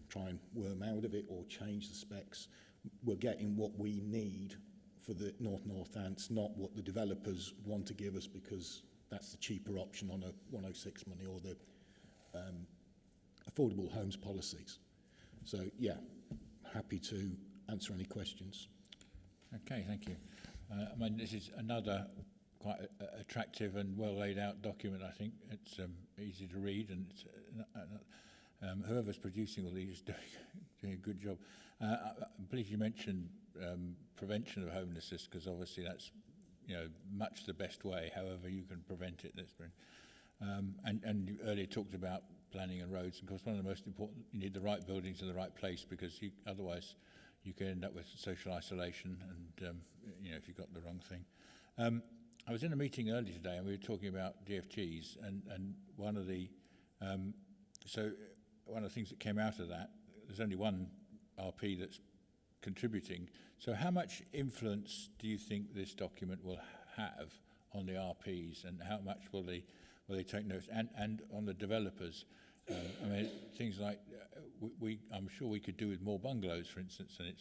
try and worm out of it or change the specs. We're getting what we need for the North Northants, not what the developers want to give us, because that's the cheaper option on a 106 money or the affordable homes policies. So yeah, happy to answer any questions. Okay, thank you. I mean, this is another quite attractive and well laid out document. I think it's easy to read, and it's, whoever's producing all these is doing a good job. I believe you mentioned prevention of homelessness, because obviously that's, you know, much the best way. However you can prevent it, that's been. And you earlier talked about planning and roads. Of course, one of the most important, you need the right buildings in the right place, because otherwise you can end up with social isolation and, you know, if you've got the wrong thing. I was in a meeting earlier today and we were talking about DFGs, and one of the things that came out of that, there's only one RP that's contributing. So how much influence do you think this document will have on the RPs, and how much will they take notes, and on the developers? I mean, things like I'm sure we could do with more bungalows, for instance, and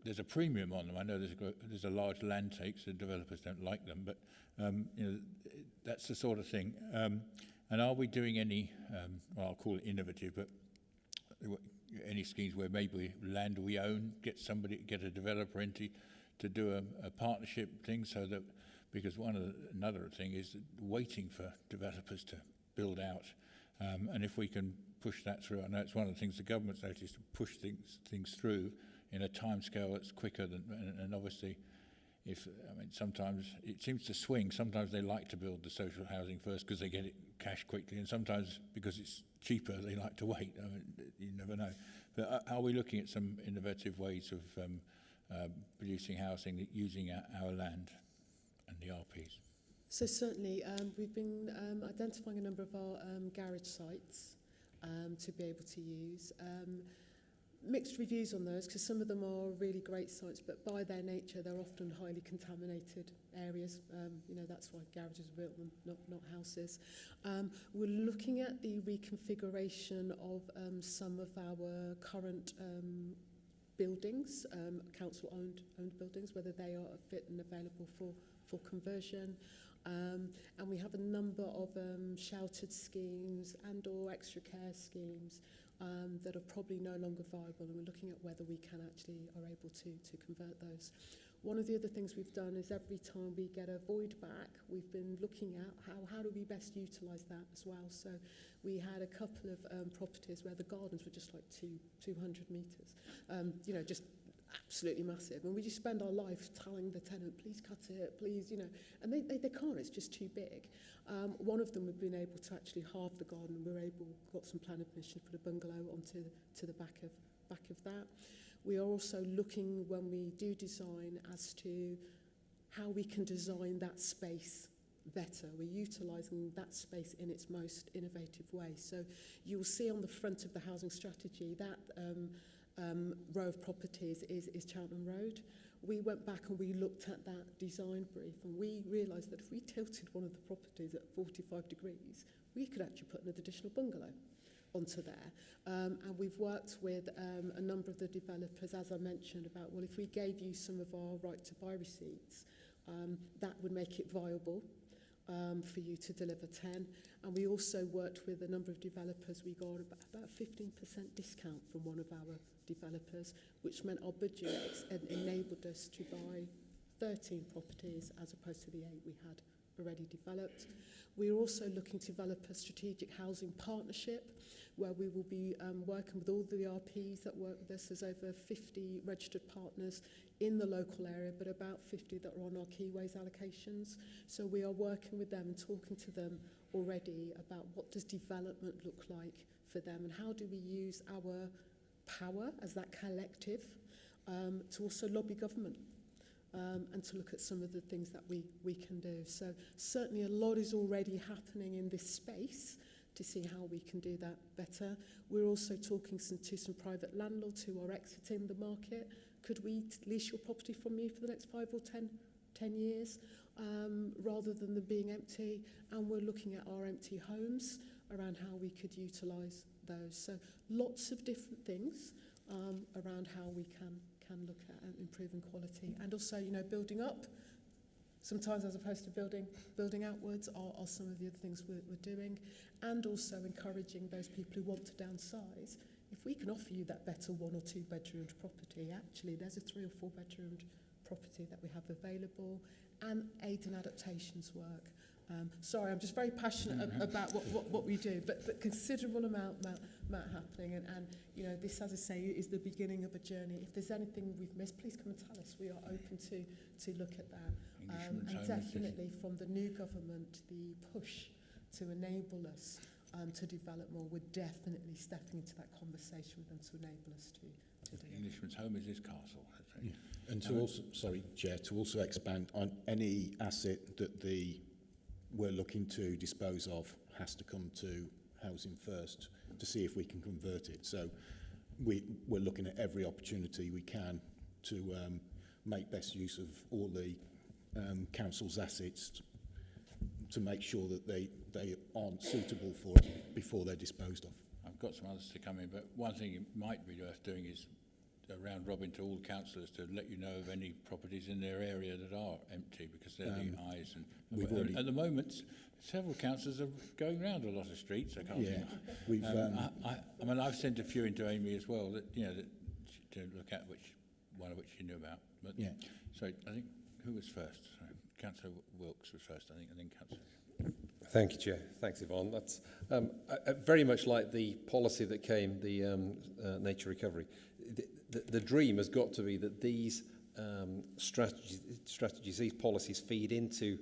there's a premium on them. I know there's a large land take, so developers don't like them, but you know, that's the sort of thing. And are we doing any, well, I'll call it innovative, but any schemes where maybe land we own, get a developer into to do a partnership thing, so that, because another thing is waiting for developers to build out, and if we can push that through, I know it's one of the things the government's noticed, to push things through in a timescale that's quicker than, and obviously, sometimes it seems to swing. Sometimes they like to build the social housing first because they get it cash quickly, and sometimes because it's cheaper they like to wait. I mean, you never know. But are we looking at some innovative ways of producing housing using our land and the RPs? So certainly, we've been identifying a number of our garage sites to be able to use. Mixed reviews on those, because some of them are really great sites, but by their nature they're often highly contaminated areas. You know, that's why garages are built, not houses. We're looking at the reconfiguration of some of our current buildings, council-owned buildings, whether they are fit and available for conversion. And we have a number of sheltered schemes and or extra care schemes that are probably no longer viable, and we're looking at whether we can actually are able to convert those. One of the other things we've done is every time we get a void back, we've been looking at how do we best utilise that as well. So we had a couple of properties where the gardens were just like 200 metres, you know, just absolutely massive, and we just spend our life telling the tenant, please cut it, please, you know, and they can't, it's just too big. One of them, we've been able to actually halve the garden, and got some planning permission to put a bungalow onto the back of that. We are also looking, when we do design, as to how we can design that space better. We're utilising that space in its most innovative way. So you'll see on the front of the housing strategy that row of properties is Cheltenham Road. We went back and we looked at that design brief, and we realised that if we tilted one of the properties at 45 degrees, we could actually put an additional bungalow onto there. And we've worked with a number of the developers, as I mentioned, about, well, if we gave you some of our right to buy receipts, that would make it viable for you to deliver 10. And we also worked with a number of developers. We got about a 15% discount from one of our developers, which meant our budget enabled us to buy 13 properties as opposed to the 8 we had already developed. We're also looking to develop a strategic housing partnership where we will be working with all the RPs that work with us. There's over 50 registered partners in the local area, but about 50 that are on our keyways allocations. So we are working with them and talking to them already about what does development look like for them, and how do we use our power as that collective to also lobby government and to look at some of the things that we can do. So certainly a lot is already happening in this space to see how we can do that better. We're also talking to some private landlords who are exiting the market. Could we lease your property from you for the next 5 or 10 10 years, rather than them being empty. And we're looking at our empty homes around how we could utilise those. So lots of different things around how we can look at improving quality. And also, you know, building up, sometimes as opposed to building outwards are some of the other things we're doing. And also encouraging those people who want to downsize. If we can offer you that better 1 or 2 bedroomed property, actually there's a 3 or 4 bedroomed property that we have available, and aid and adaptations work. Sorry, I'm just very passionate about what we do, but considerable amount happening, and you know, this, as I say, is the beginning of a journey. If there's anything we've missed, please come and tell us. We are open to look at that. And definitely from the new government, the push to enable us to develop more, we're definitely stepping into that conversation with them to enable us to do it. Englishman's home is his castle. Yeah. And to also, sorry, Chair, to also expand on any asset that we're looking to dispose of has to come to housing first to see if we can convert it. So we're looking at every opportunity we can to make best use of all the council's assets to make sure that they aren't suitable for it before they're disposed of. I've got some others to come in, but one thing it might be worth doing is a round robin to all councillors to let you know of any properties in their area that are empty, because they're the eyes. And at the moment, several councillors are going around a lot of streets. I can't think. We've. I mean, I've sent a few into Amy as well that to look at, one of which you knew about. But yeah. So I think who was first? Sorry, Councillor Wilkes was first, I think, and then Councillor. Thank you, Chair. Thanks, Yvonne. That's very much like the policy that came, the nature recovery. The dream has got to be that these strategies, these policies feed into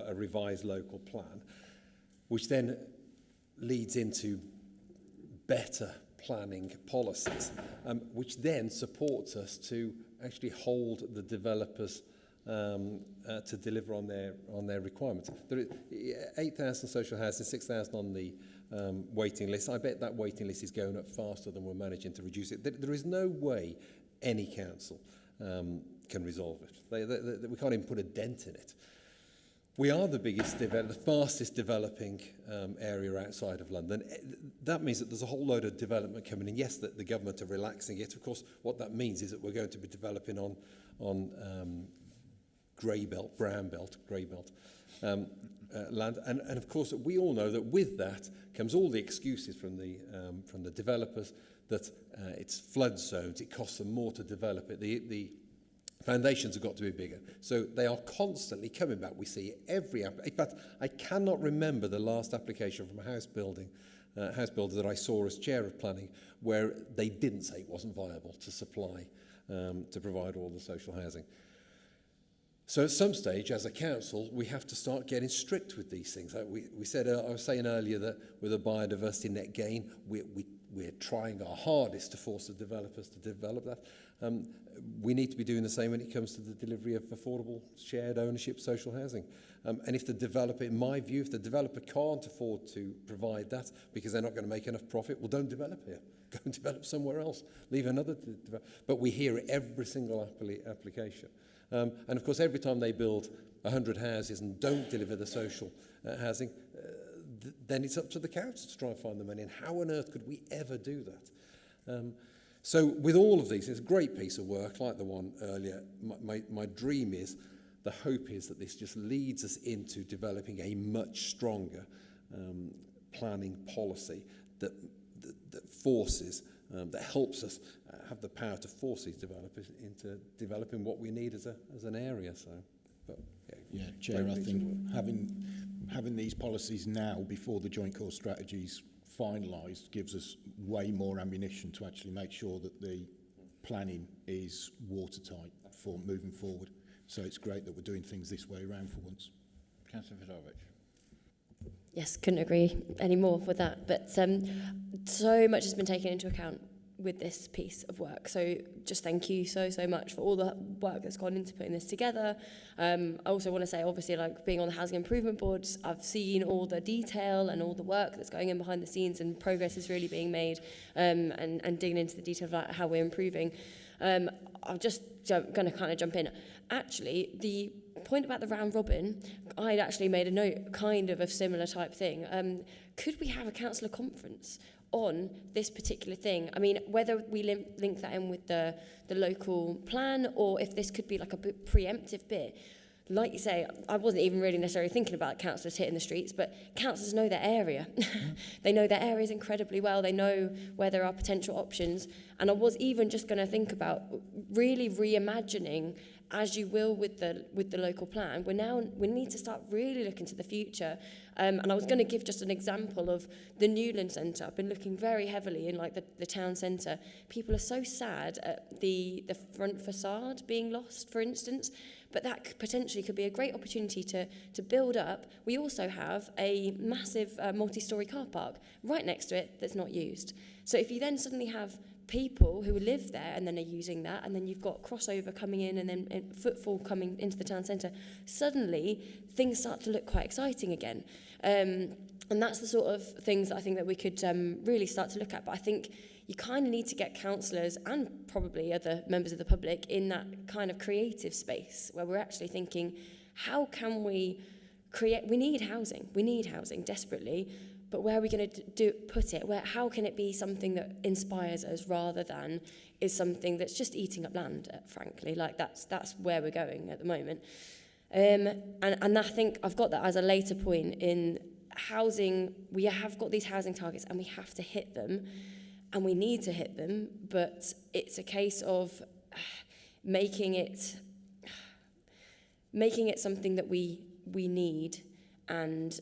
a revised local plan, which then leads into better planning policies, which then supports us to actually hold the developers to deliver on their requirements. There is 8,000 social housing, 6,000 on the waiting list. I bet that waiting list is going up faster than we're managing to reduce it. There is no way any council can resolve it. We can't even put a dent in it. We are the biggest, the fastest developing area outside of London. That means that there's a whole load of development coming in. Yes, that the government are relaxing it. Of course, what that means is that we're going to be developing on grey belt, brown belt, grey belt land. And of course, we all know that with that comes all the excuses from the developers that it's flood zones, it costs them more to develop it. The foundations have got to be bigger. So they are constantly coming back. We see every in fact, I cannot remember the last application from a house builder that I saw as chair of planning where they didn't say it wasn't viable to supply, to provide all the social housing. So at some stage, as a council, we have to start getting strict with these things. We said, I was saying earlier that with a biodiversity net gain, we're trying our hardest to force the developers to develop that. We need to be doing the same when it comes to the delivery of affordable shared ownership social housing. And if the developer, in my view, if the developer can't afford to provide that because they're not going to make enough profit, well, don't develop here. Go and develop somewhere else. Leave another to develop. But we hear it every single application. And of course, every time they build 100 houses and don't deliver the social housing, then it's up to the council to try and find the money. And how on earth could we ever do that? So with all of these, it's a great piece of work, like the one earlier. My dream is, the hope is that this just leads us into developing a much stronger planning policy that forces, that helps us have the power to force these developers into developing what we need as an area. So, but, Chair, I think having these policies now before the joint core strategies finalised gives us way more ammunition to actually make sure that the planning is watertight for moving forward. So it's great that we're doing things this way around for once. Councillor Fedorowicz. Yes, couldn't agree any more with that. But so much has been taken into account with this piece of work. So just thank you so much for all the work that's gone into putting this together. I also want to say, obviously, like being on the Housing Improvement Boards, I've seen all the detail and all the work that's going in behind the scenes, and progress is really being made, and digging into the detail of how we're improving. I'm just going to kind of jump in. Actually, the point about the round robin, I'd actually made a note kind of similar type thing. Could we have a councillor conference on this particular thing? I mean, whether we link that in with the local plan, or if this could be like a preemptive bit. Like you say, I wasn't even really necessarily thinking about councillors hitting the streets, but councillors know their area. They know their areas incredibly well. They know where there are potential options. And I was even just going to think about really reimagining, as you will with the local plan. We need to start really looking to the future. And I was going to give just an example of the Newland Centre. I've been looking very heavily in like the town centre. People are so sad at the front facade being lost, for instance. But that potentially could be a great opportunity to build up. We also have a massive multi-storey car park right next to it that's not used. So if you then suddenly have people who live there and then are using that, and then you've got crossover coming in and then footfall coming into the town centre, suddenly things start to look quite exciting again. And that's the sort of things that I think that we could really start to look at. But I think you kind of need to get councillors and probably other members of the public in that kind of creative space where we're actually thinking, how can we create, we need housing desperately, but where are we going to put it? How can it be something that inspires us rather than is something that's just eating up land, frankly? Like that's where we're going at the moment. And I think I've got that as a later point in housing. We have got these housing targets and we have to hit them. And we need to hit them, but it's a case of making it something that we need. And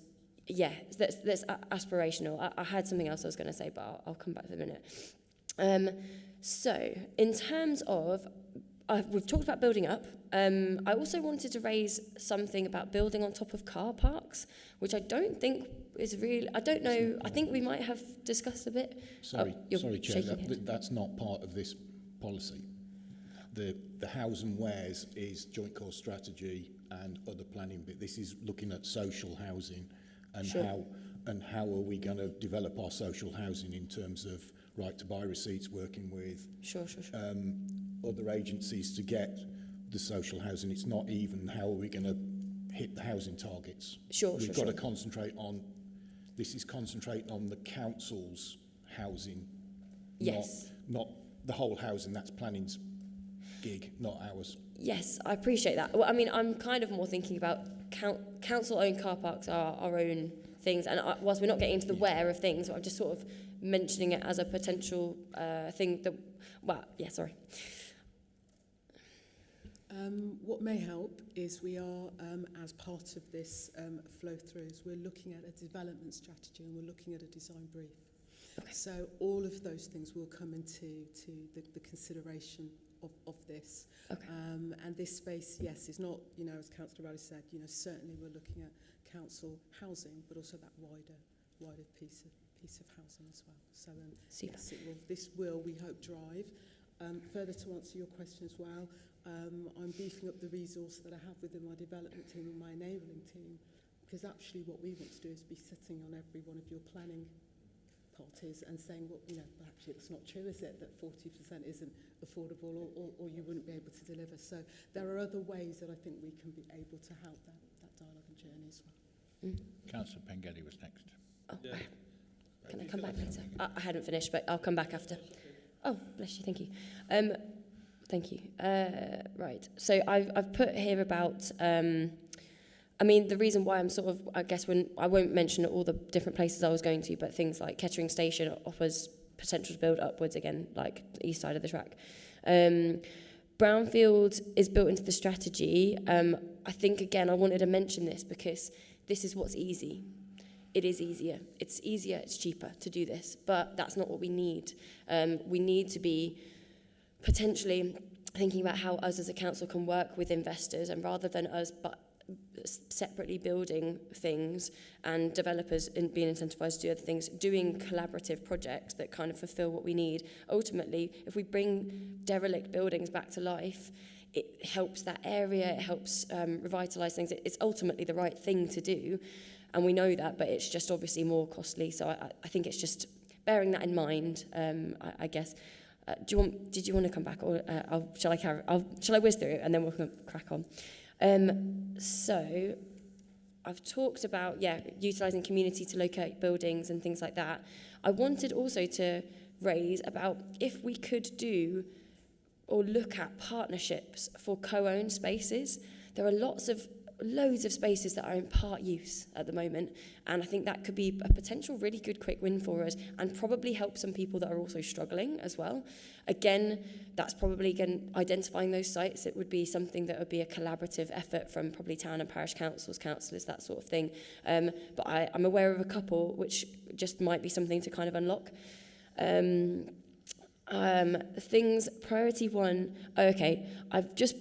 yeah, that's aspirational. I had something else I was going to say, but I'll come back to it in a minute. So in terms of, we've talked about building up. I also wanted to raise something about building on top of car parks, which I don't think is really, I don't know, I think we might have discussed a bit. Sorry, Chair, that's not part of this policy. The house and wares is joint core strategy and other planning bit. This is looking at social housing and how are we going to develop our social housing in terms of right to buy receipts, working with other agencies to get the social housing. It's not even how are we going to hit the housing targets. We've got to concentrate on, this is concentrating on the council's housing, not the whole housing. That's planning's gig, not ours. Yes, I appreciate that. Well, I mean, I'm kind of more thinking about council-owned car parks are our own things, and whilst we're not getting into the where of things, I'm just sort of mentioning it as a potential thing that, sorry. What may help is we are, as part of this flow-throughs, we're looking at a development strategy and we're looking at a design brief. Okay. So all of those things will come into the consideration of this. Okay. And this space, yes, is not, as Councillor Rowley said, certainly we're looking at council housing, but also that wider piece of housing as well. So yes, this will, we hope, drive. Further to answer your question as well, I'm beefing up the resource that I have within my development team and my enabling team, because actually what we want to do is be sitting on every one of your planning parties and saying, well, actually it's not true, is it, that 40% isn't affordable or you wouldn't be able to deliver. So there are other ways that I think we can be able to help that dialogue and journey as well. Councillor Pengelly was next. Oh, can I come back later? I hadn't finished, but I'll come back after. Oh, bless you, thank you. Thank you. Right, so I've put here about, I mean, the reason why I'm sort of, I guess when I won't mention all the different places I was going to, but things like Kettering Station offers potential to build upwards again, like the east side of the track. Brownfield is built into the strategy. I think, again, I wanted to mention this because this is what's easy. It is easier. It's easier, it's cheaper to do this, but that's not what we need. We need to be potentially thinking about how us as a council can work with investors, and rather than us but separately building things and developers being incentivized to do other things, doing collaborative projects that kind of fulfill what we need. Ultimately, if we bring derelict buildings back to life, it helps that area, it helps revitalize things. It's ultimately the right thing to do, and we know that, but it's just obviously more costly. So I think it's just bearing that in mind, I guess. Did you want to come back, or shall I whiz through it and then we'll crack on? So I've talked about, utilising community to locate buildings and things like that. I wanted also to raise about if we could do or look at partnerships for co-owned spaces. There are loads of spaces that are in part use at the moment, and I think that could be a potential really good quick win for us and probably help some people that are also struggling as well. Again, that's probably identifying those sites. It would be something that would be a collaborative effort from probably town and parish councils, councillors, that sort of thing. But I'm aware of a couple which just might be something to kind of unlock. Things, priority one, okay, I've just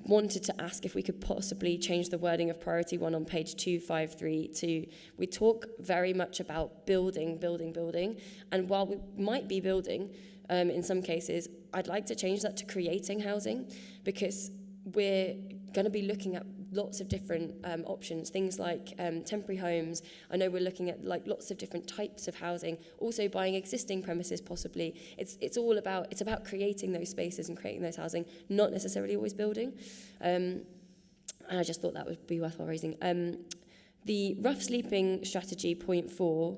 wanted to ask if we could possibly change the wording of priority one on page 253 to, we talk very much about building, and while we might be building, in some cases, I'd like to change that to creating housing, because we're going to be looking at lots of different options, things like temporary homes. I know we're looking at like lots of different types of housing, also buying existing premises possibly. It's about creating those spaces and creating those housing, not necessarily always building. And I just thought that would be worthwhile raising. The rough sleeping strategy, point 4,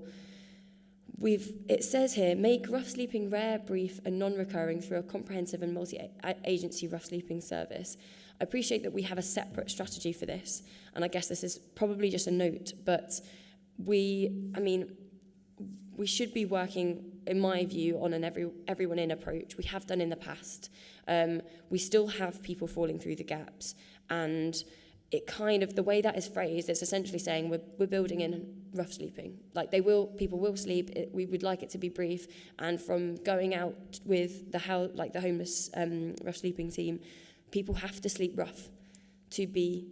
it says here, make rough sleeping rare, brief and non-recurring through a comprehensive and multi-agency rough sleeping service. I appreciate that we have a separate strategy for this, and I guess this is probably just a note, but we should be working, in my view, on an everyone in approach. We have done in the past. We still have people falling through the gaps, and it kind of, the way that is phrased, it's essentially saying we're building in rough sleeping. Like people will sleep. We would like it to be brief, and from going out with the homeless rough sleeping team, people have to sleep rough to be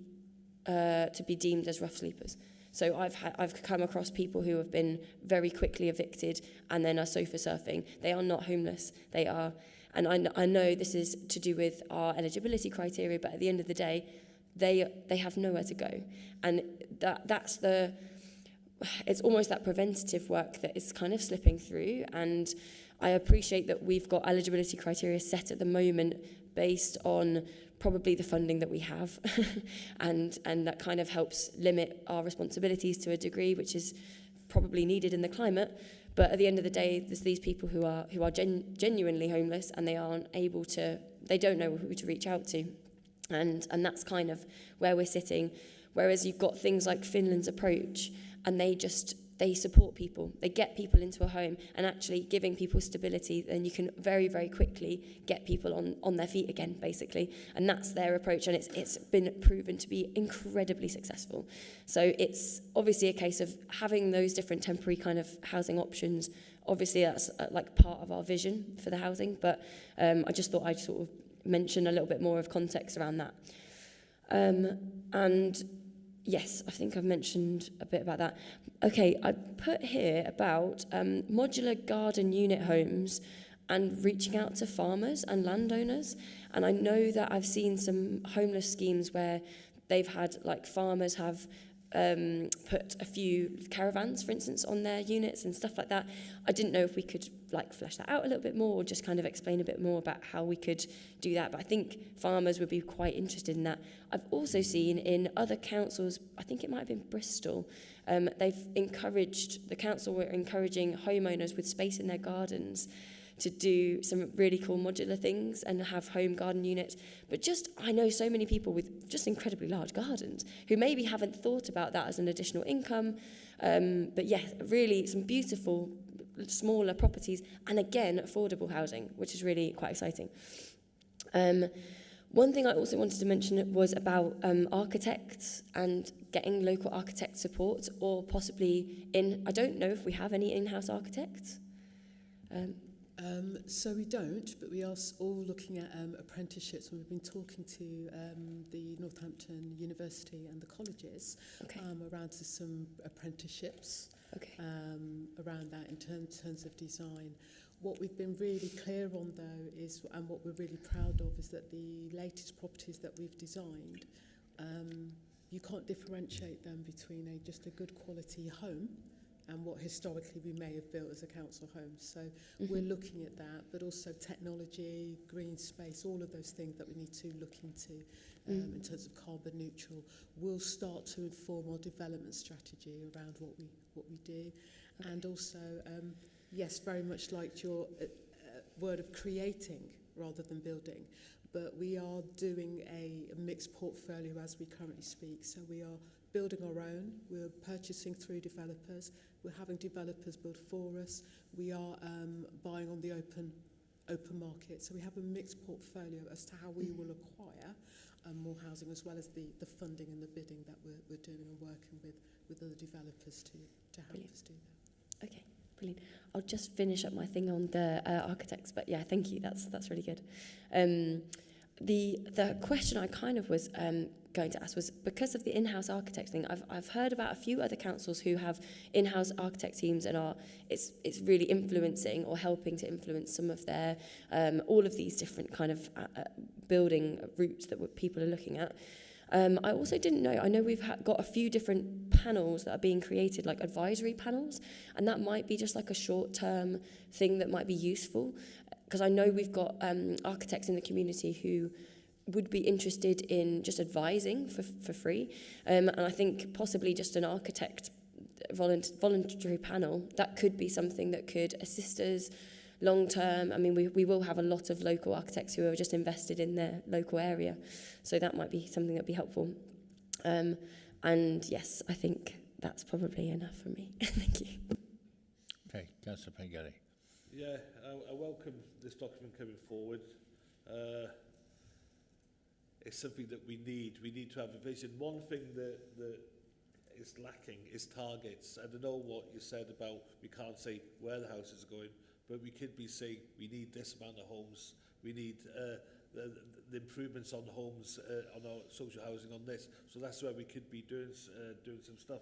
deemed as rough sleepers. So I've come across people who have been very quickly evicted and then are sofa surfing. They are not homeless. They are, and I know this is to do with our eligibility criteria, but at the end of the day, they have nowhere to go, and it's almost that preventative work that is kind of slipping through. And I appreciate that we've got eligibility criteria set at the moment based on probably the funding that we have, and that kind of helps limit our responsibilities to a degree, which is probably needed in the climate. But at the end of the day, there's these people who are genuinely homeless, and they don't know who to reach out to, and that's kind of where we're sitting. Whereas you've got things like Finland's approach, and they support people. They get people into a home, and actually giving people stability, then you can very, very quickly get people on their feet again, basically. And that's their approach, and it's been proven to be incredibly successful. So it's obviously a case of having those different temporary kind of housing options. Obviously, that's like part of our vision for the housing, but I just thought I'd sort of mention a little bit more of context around that. And yes, I think I've mentioned a bit about that. Okay, I put here about modular garden unit homes and reaching out to farmers and landowners. And I know that I've seen some homeless schemes where they've had, like, farmers have put a few caravans, for instance, on their units and stuff like that. I didn't know if we could like flesh that out a little bit more, or just kind of explain a bit more about how we could do that. But I think farmers would be quite interested in that. I've also seen in other councils, I think it might have been Bristol, the council were encouraging homeowners with space in their gardens to do some really cool modular things and have home garden units. But I know so many people with just incredibly large gardens who maybe haven't thought about that as an additional income. But yeah, really some beautiful, smaller properties, and again, affordable housing, which is really quite exciting. One thing I also wanted to mention was about architects and getting local architect support, or possibly I don't know if we have any in-house architects. So we don't, but we are all looking at apprenticeships. We've been talking to the Northampton University and the colleges around some apprenticeships around that in terms of design. What we've been really clear on, though, is, and what we're really proud of, is that the latest properties that we've designed, you can't differentiate them between just a good quality home and what historically we may have built as a council home. So we're looking at that, but also technology, green space, all of those things that we need to look into in terms of carbon neutral will start to inform our development strategy around what we do. Okay. And also, yes, very much like your word of creating rather than building, but we are doing a mixed portfolio as we currently speak. So we are building our own, we're purchasing through developers, we're having developers build for us, we are buying on the open market. So we have a mixed portfolio as to how we will acquire more housing, as well as the funding and the bidding that we're doing and working with other developers to help us do that. Okay, brilliant. I'll just finish up my thing on the architects, but yeah, thank you. That's really good. The question I kind of was going to ask was, because of the in-house architect thing, I've heard about a few other councils who have in-house architect teams and it's really influencing or helping to influence some of their all of these different kind of building routes that people are looking at. I also didn't know, I know we've got a few different panels that are being created, like advisory panels, and that might be just like a short-term thing that might be useful, because I know we've got architects in the community who would be interested in just advising for free, and I think possibly just an architect voluntary panel, that could be something that could assist us long term. I mean, we will have a lot of local architects who are just invested in their local area, so that might be something that'd be helpful. And yes, I think that's probably enough for me. Thank you. Okay, Councillor Pengelly. Yeah, I welcome this document coming forward. It's something that we need. We need to have a vision. One thing that is lacking is targets. I don't know what you said about we can't say where the houses are going, but we could be saying we need this amount of homes, we need the improvements on homes, on our social housing on this. So that's where we could be doing some stuff.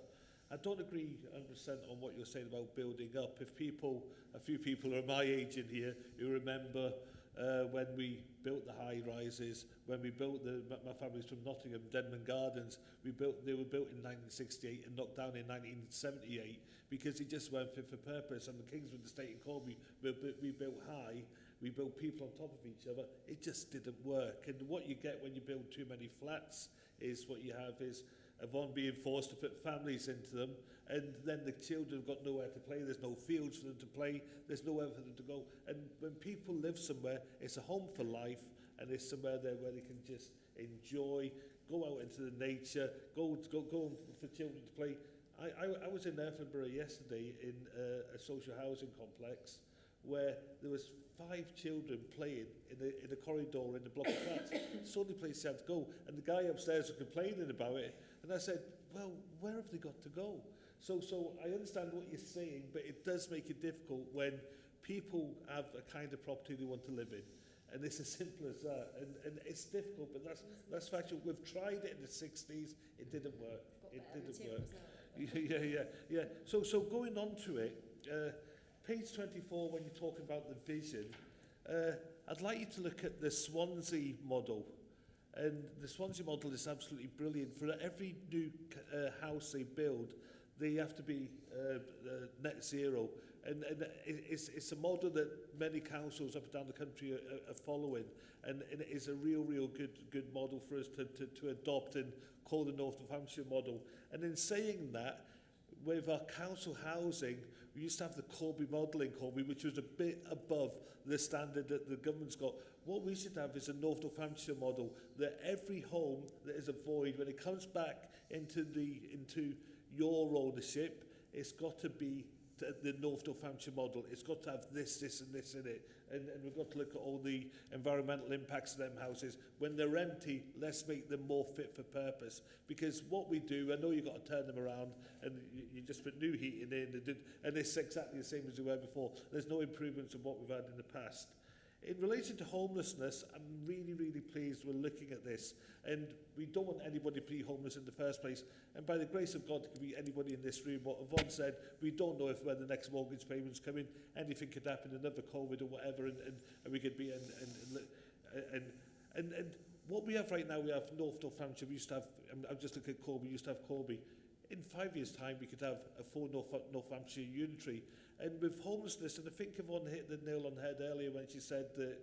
I don't agree 100% on what you're saying about building up. If a few people are my age in here who remember when we built the high rises, when we built my family's from Nottingham, Denman Gardens, they were built in 1968 and knocked down in 1978 because they just weren't fit for purpose. And the Kingswood Estate in Corby, we built high, we built people on top of each other. It just didn't work. And what you get when you build too many flats is what you have is everyone being forced to put families into them, and then the children have got nowhere to play. There's no fields for them to play. There's nowhere for them to go. And when people live somewhere, it's a home for life, and it's somewhere there where they can just enjoy, go out into the nature, go for children to play. I was in Erfinborough yesterday in a social housing complex where there was 5 children playing in a corridor in the block of flats. It's the only place they had to go. And the guy upstairs was complaining about it. And I said, well, where have they got to go? So I understand what you're saying, but it does make it difficult when people have a kind of property they want to live in. And it's as simple as that. And it's difficult, but that's factual. We've tried it in the 60s. It didn't work. It didn't work. Yeah. So going on to it, page 24, when you're talking about the vision, I'd like you to look at the Swansea model. And the Swansea model is absolutely brilliant. For every new house they build, they have to be net zero. And it's a model that many councils up and down the country are following. And it is a real good model for us to adopt and call the North Hampshire model. And in saying that, with our council housing, we used to have the Corby model in Corby, which was a bit above the standard that the government's got. What we should have is a North Hampshire model, that every home that is a void, when it comes back into your ownership, it's got to be the North Hampshire model. It's got to have this and this in it. And we've got to look at all the environmental impacts of them houses. When they're empty, let's make them more fit for purpose. Because what we do, I know you've got to turn them around and you just put new heating in and it's exactly the same as they were before. There's no improvements of what we've had in the past. In relation to homelessness, I'm really pleased we're looking at this. And we don't want anybody to be homeless in the first place. And by the grace of God, it could be anybody in this room. What Yvonne said, we don't know when the next mortgage payment's coming. Anything could happen, another COVID or whatever, and we could be and what we have right now, we have North Hampshire. We used to have, I'm just looking at Corby, we used to have Corby. in 5 years' time, we could have a full North Hampshire unitary. And with homelessness, and I think Yvonne hit the nail on the head earlier when she said that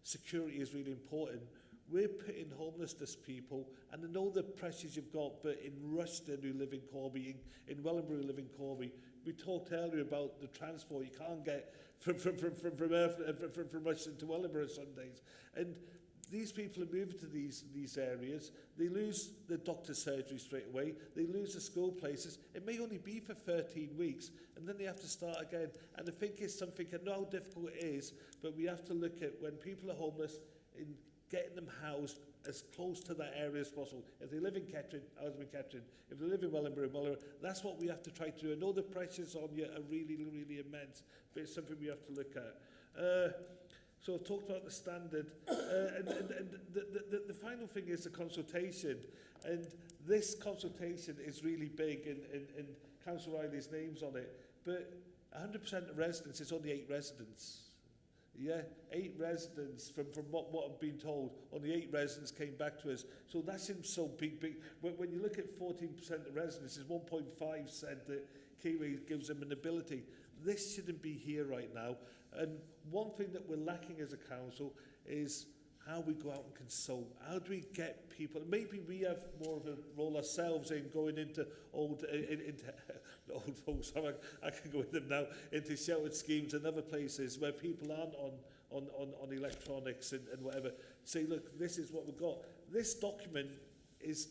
security is really important. We're putting homelessness people, and I know the pressures you've got, but in Rushden who live in Corby, in Wellingborough who live in Corby, we talked earlier about the transport. You can't get from Rushden to Wellingborough on Sundays. And these people are moving to these areas. They lose the doctor's surgery straight away. They lose the school places. It may only be for 13 weeks, and then they have to start again. And I think it's something, I know how difficult it is, but we have to look at when people are homeless, in getting them housed as close to that area as possible. If they live in Kettering, house them in Kettering. If they live in Wellingborough, that's what we have to try to do. I know the pressures on you are really, really immense, but it's something we have to look at. So I've talked about the standard, and the final thing is the consultation. And this consultation is really big, and Councillor Riley's name's on it. But 100% of residents, it's only 8 residents. Yeah, 8 residents, from what I've been told, only 8 residents came back to us. So that seems so big. When you look at 14% of residents, it's 1.5 said that Kiwi gives them an ability. This shouldn't be here right now. And one thing that we're lacking as a council is how we go out and consult. How do we get people? Maybe we have more of a role ourselves in going into old folks. I can go with them now, into sheltered schemes and other places where people aren't on electronics and whatever. Say, look, this is what we've got. This document is,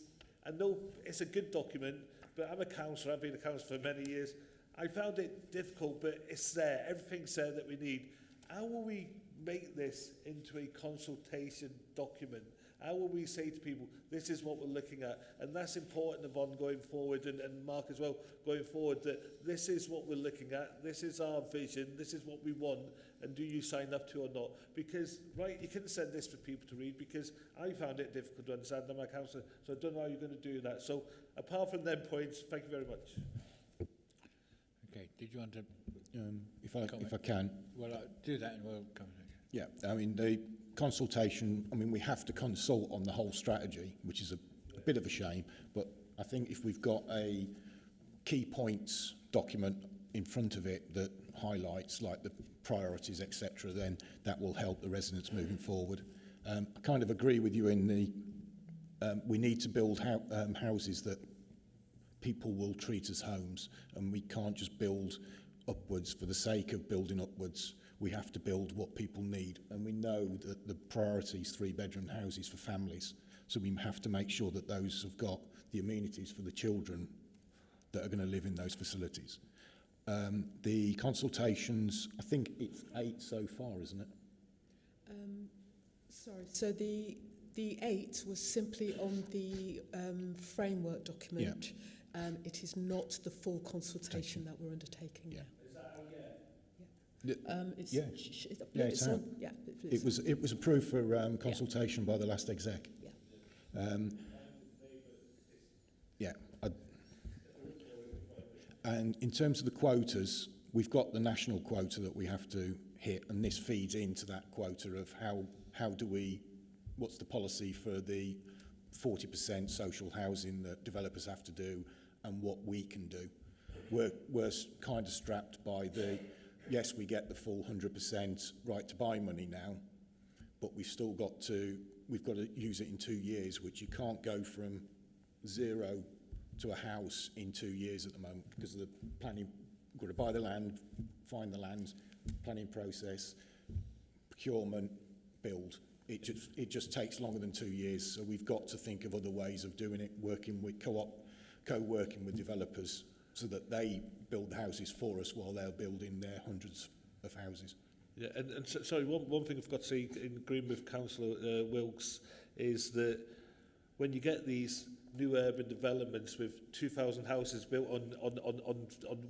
I know it's a good document, but I'm a councillor. I've been a councillor for many years. I found it difficult, but it's there. Everything's there that we need. How will we make this into a consultation document? How will we say to people, this is what we're looking at? And that's important, Yvonne, going forward, and Mark as well, going forward, that this is what we're looking at, this is our vision, this is what we want, and do you sign up to or not? Because, right, you can send this for people to read, because I found it difficult to understand. I'm a councillor, so I don't know how you're going to do that. So, apart from them points, thank you very much. Okay, did you want to If I can. Well, I'll do that and we'll come back. Yeah, I mean, the consultation, I mean, we have to consult on the whole strategy, which is a bit of a shame, but I think if we've got a key points document in front of it that highlights like the priorities, etc., then that will help the residents moving forward. I kind of agree with you in the, we need to build houses that people will treat as homes, and we can't just build upwards for the sake of building upwards. We have to build what people need, and we know that the priority is 3-bedroom houses for families, so we have to make sure that those have got the amenities for the children that are going to live in those facilities. The consultations, I think it's 8 so far, isn't it? Sorry, so the 8 was simply on the framework document. Yeah. It is not the full consultation that we're undertaking now. Is that how It's, yeah. it's on. Yeah, It was approved for consultation by the last exec. Yeah. Yeah. And in terms of the quotas, we've got the national quota that we have to hit, and this feeds into that quota of how do we, what's the policy for the 40% social housing that developers have to do and what we can do. We're kind of strapped by the, yes, we get the full 100% right to buy money now, but we've got to use it in 2 years, which you can't go from 0 to a house in 2 years at the moment because of the planning. You've got to buy the land, find the land, planning process, procurement, build. It just takes longer than 2 years, so we've got to think of other ways of doing it, working with co-working with developers so that they build houses for us while they're building their hundreds of houses. Yeah, and sorry, one thing I forgot to say in agreement with Councillor Wilkes is that when you get these new urban developments with 2,000 houses built on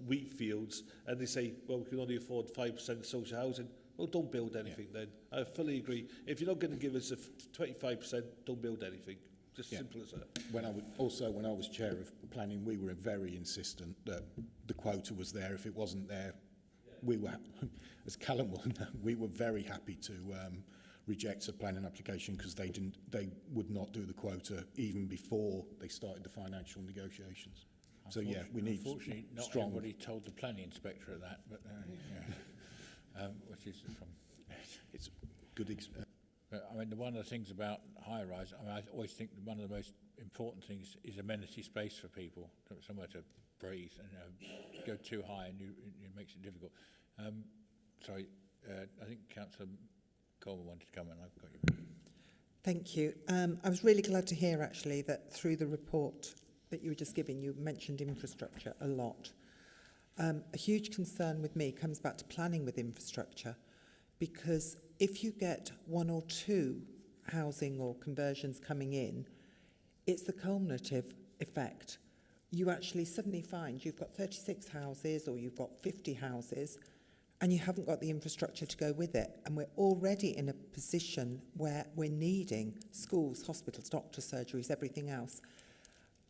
wheat fields, and they say, well, we can only afford 5% social housing, well, don't build anything then. I fully agree. If you're not going to give us a 25%, don't build anything. Just simple as that. When I was chair of planning, we were very insistent that the quota was there. If it wasn't there, we were, as Callum will know, we were very happy to reject a planning application because they would not do the quota even before they started the financial negotiations. So yeah, we need Unfortunately, not strong. everybody told the planning inspector of that, but which is from. It's good. But, I mean, one of the things about high-rise, I mean, I always think that one of the most important things is amenity space for people, somewhere to breathe, and go too high and it makes it difficult. Sorry, I think Councillor Coleman wanted to come in. I've got you. Thank you. I was really glad to hear, actually, that through the report that you were just giving, you mentioned infrastructure a lot. A huge concern with me comes back to planning with infrastructure, because if you get one or two housing or conversions coming in, it's the cumulative effect. You actually suddenly find you've got 36 houses or you've got 50 houses and you haven't got the infrastructure to go with it. And we're already in a position where we're needing schools, hospitals, doctors, surgeries, everything else.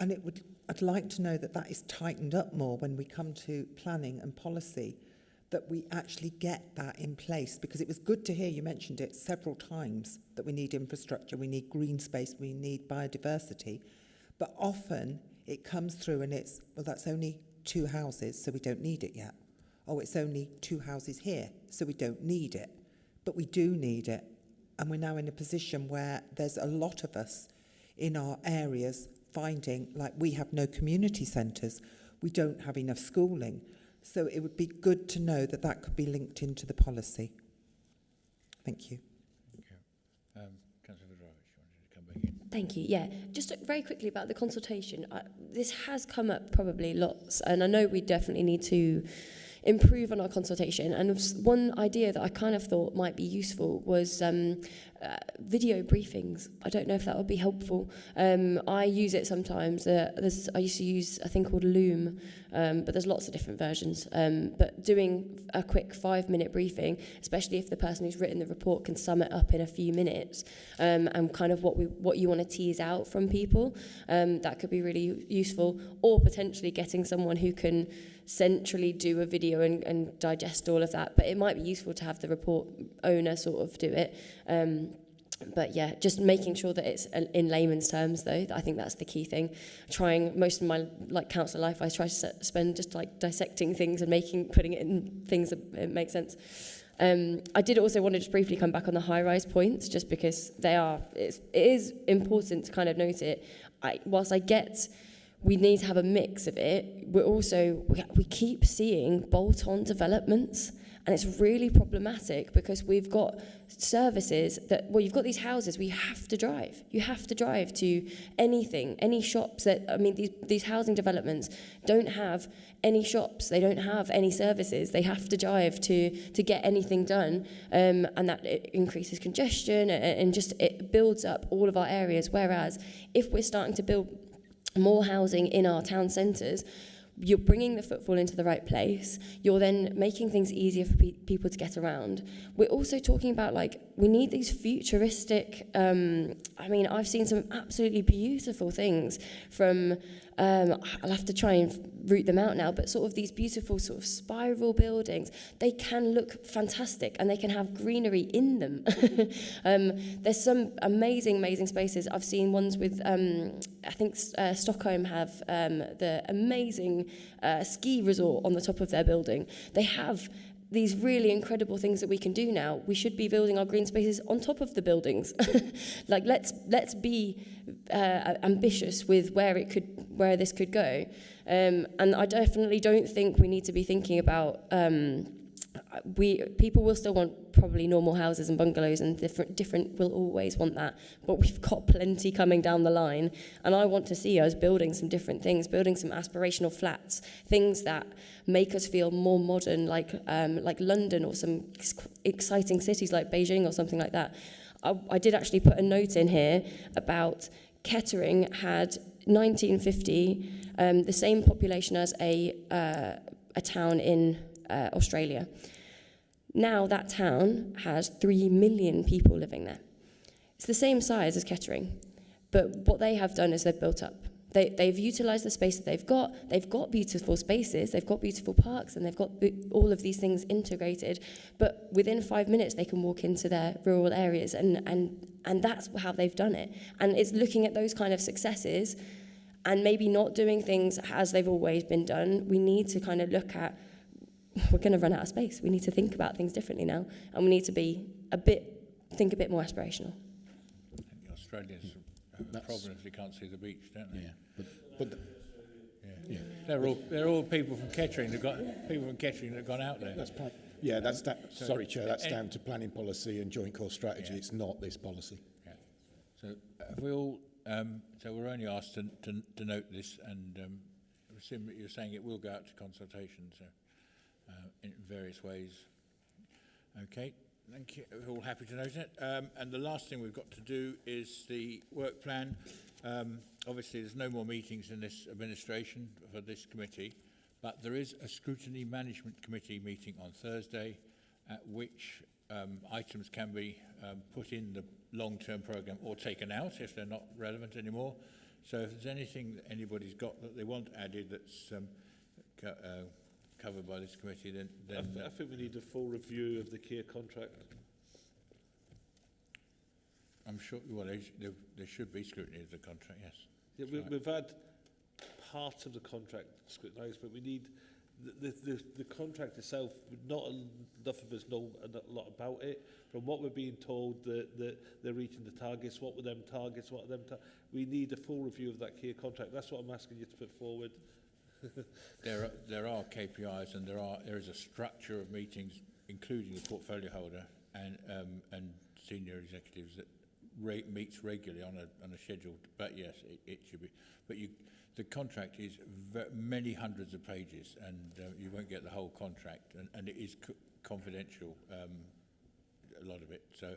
And I'd like to know that that is tightened up more when we come to planning and policy, that we actually get that in place, because it was good to hear you mentioned it several times, that we need infrastructure, we need green space, we need biodiversity. But often it comes through and it's, well, that's only 2 houses, so we don't need it yet. Oh, it's only 2 houses here, so we don't need it. But we do need it. And we're now in a position where there's a lot of us in our areas finding like we have no community centres, we don't have enough schooling. So it would be good to know that that could be linked into the policy. Thank you. Councillor Vidrovich, you wanted to come back in. Thank you. Yeah, just very quickly about the consultation. This has come up probably lots, and I know we definitely need to improve on our consultation. And one idea that I kind of thought might be useful was video briefings. I don't know if that would be helpful. I use it sometimes. I used to use a thing called Loom, but there's lots of different versions. But doing a quick 5-minute briefing, especially if the person who's written the report can sum it up in a few minutes, and kind of what you want to tease out from people, that could be really useful. Or potentially getting someone who can centrally do a video and digest all of that. But it might be useful to have the report owner sort of do it. But yeah, just making sure that it's in layman's terms, though. I think that's the key thing. Trying most of my council life, I try to spend just dissecting things and putting it in things that it makes sense. I did also want to just briefly come back on the high-rise points, just because it is important to kind of note it. Whilst I get we need to have a mix of it, we keep seeing bolt-on developments. And it's really problematic because we've got services you've got these houses where you have to drive. You have to drive to anything, any shops these housing developments don't have any shops. They don't have any services. They have to drive to get anything done. And that it increases congestion and just it builds up all of our areas. Whereas if we're starting to build more housing in our town centres, you're bringing the footfall into the right place. You're then making things easier for people to get around. We're also talking about we need these futuristic. I've seen some absolutely beautiful things from. I'll have to try and root them out now, but sort of these beautiful sort of spiral buildings. They can look fantastic and they can have greenery in them. There's some amazing spaces. I've seen ones with. I think Stockholm have the amazing ski resort on the top of their building. They have these really incredible things that we can do now. We should be building our green spaces on top of the buildings. Let's be ambitious with where this could go. And I definitely don't think we need to be thinking about people will still want probably normal houses and bungalows, and different will always want that, but we've got plenty coming down the line, and I want to see us building some different things, building some aspirational flats, things that make us feel more modern, like London or some exciting cities like Beijing or something like that. I did actually put a note in here about Kettering had 1950 the same population as a town in Australia. Now that town has 3 million people living there. It's the same size as Kettering, but what they have done is they've built up. They've utilised the space that they've got. They've got beautiful spaces, they've got beautiful parks, and they've got all of these things integrated. But within 5 minutes, they can walk into their rural areas, and that's how they've done it. And it's looking at those kind of successes and maybe not doing things as they've always been done. We need to kind of look at, we're going to run out of space. We need to think about things differently now, and we need to think a bit more aspirational. I think Australians have problems they can't see the beach, don't they? Yeah, but Yeah. They're all people from Kettering that have gone out there. sorry, Chair, that's down to planning policy and joint core strategy. It's not this policy. Yeah. So have we all? So we're only asked to note this, and I assume that you're saying it will go out to consultation, so in various ways. Okay. Thank you. We're all happy to note it. And the last thing we've got to do is the work plan. Obviously, there's no more meetings in this administration for this committee, but there is a Scrutiny Management Committee meeting on Thursday, at which items can be put in the long-term programme or taken out if they're not relevant anymore. So if there's anything that anybody's got that they want added that's covered by this committee, then I think we need a full review of the care contract. I'm sure, well, there should be scrutiny of the contract, yes. Yeah, we've had part of the contract scrutinised, but we need the contract itself. Not enough of us know a lot about it. From what we're being told, that they're reaching the targets. What were them targets? What are them? We need a full review of that care contract. That's what I'm asking you to put forward. There are KPIs, and there is a structure of meetings, including the portfolio holder and senior executives that meets regularly on a schedule. But yes, it should be. But the contract is many hundreds of pages, and you won't get the whole contract, and it is confidential. A lot of it. So,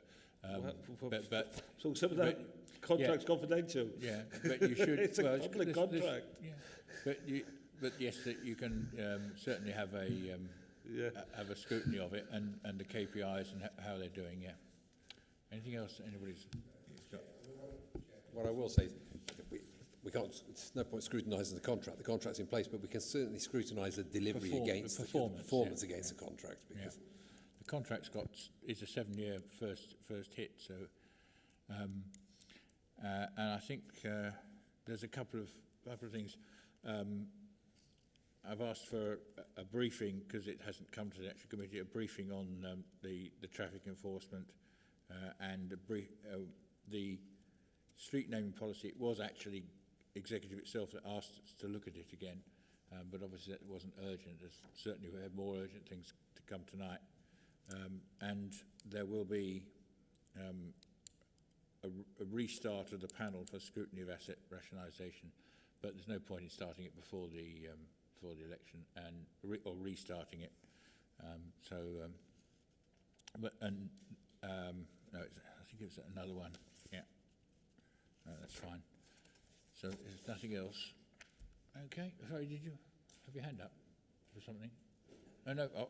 so some of that contract's confidential. Yeah, but you should. It's a public contract. But yes, that you can certainly have a scrutiny of it and the KPIs and how they're doing. Yeah. Anything else anybody's got? What I will say is we can't. It's no point scrutinising the contract. The contract's in place, but we can certainly scrutinise the delivery against the performance against the contract. Because the contract's is a 7-year first hit. So, and I think there's a couple of things. I've asked for a briefing, because it hasn't come to the actual committee, a briefing on the traffic enforcement and the street naming policy. It was actually executive itself that asked us to look at it again, but obviously that wasn't urgent. There's certainly we had more urgent things to come tonight, and there will be a restart of the panel for scrutiny of asset rationalisation, but there's no point in starting it before the election or restarting it. No, I think it was another one. Yeah, no, that's fine. So there's nothing else. Okay. Sorry, did you have your hand up for something? Oh no. Oh,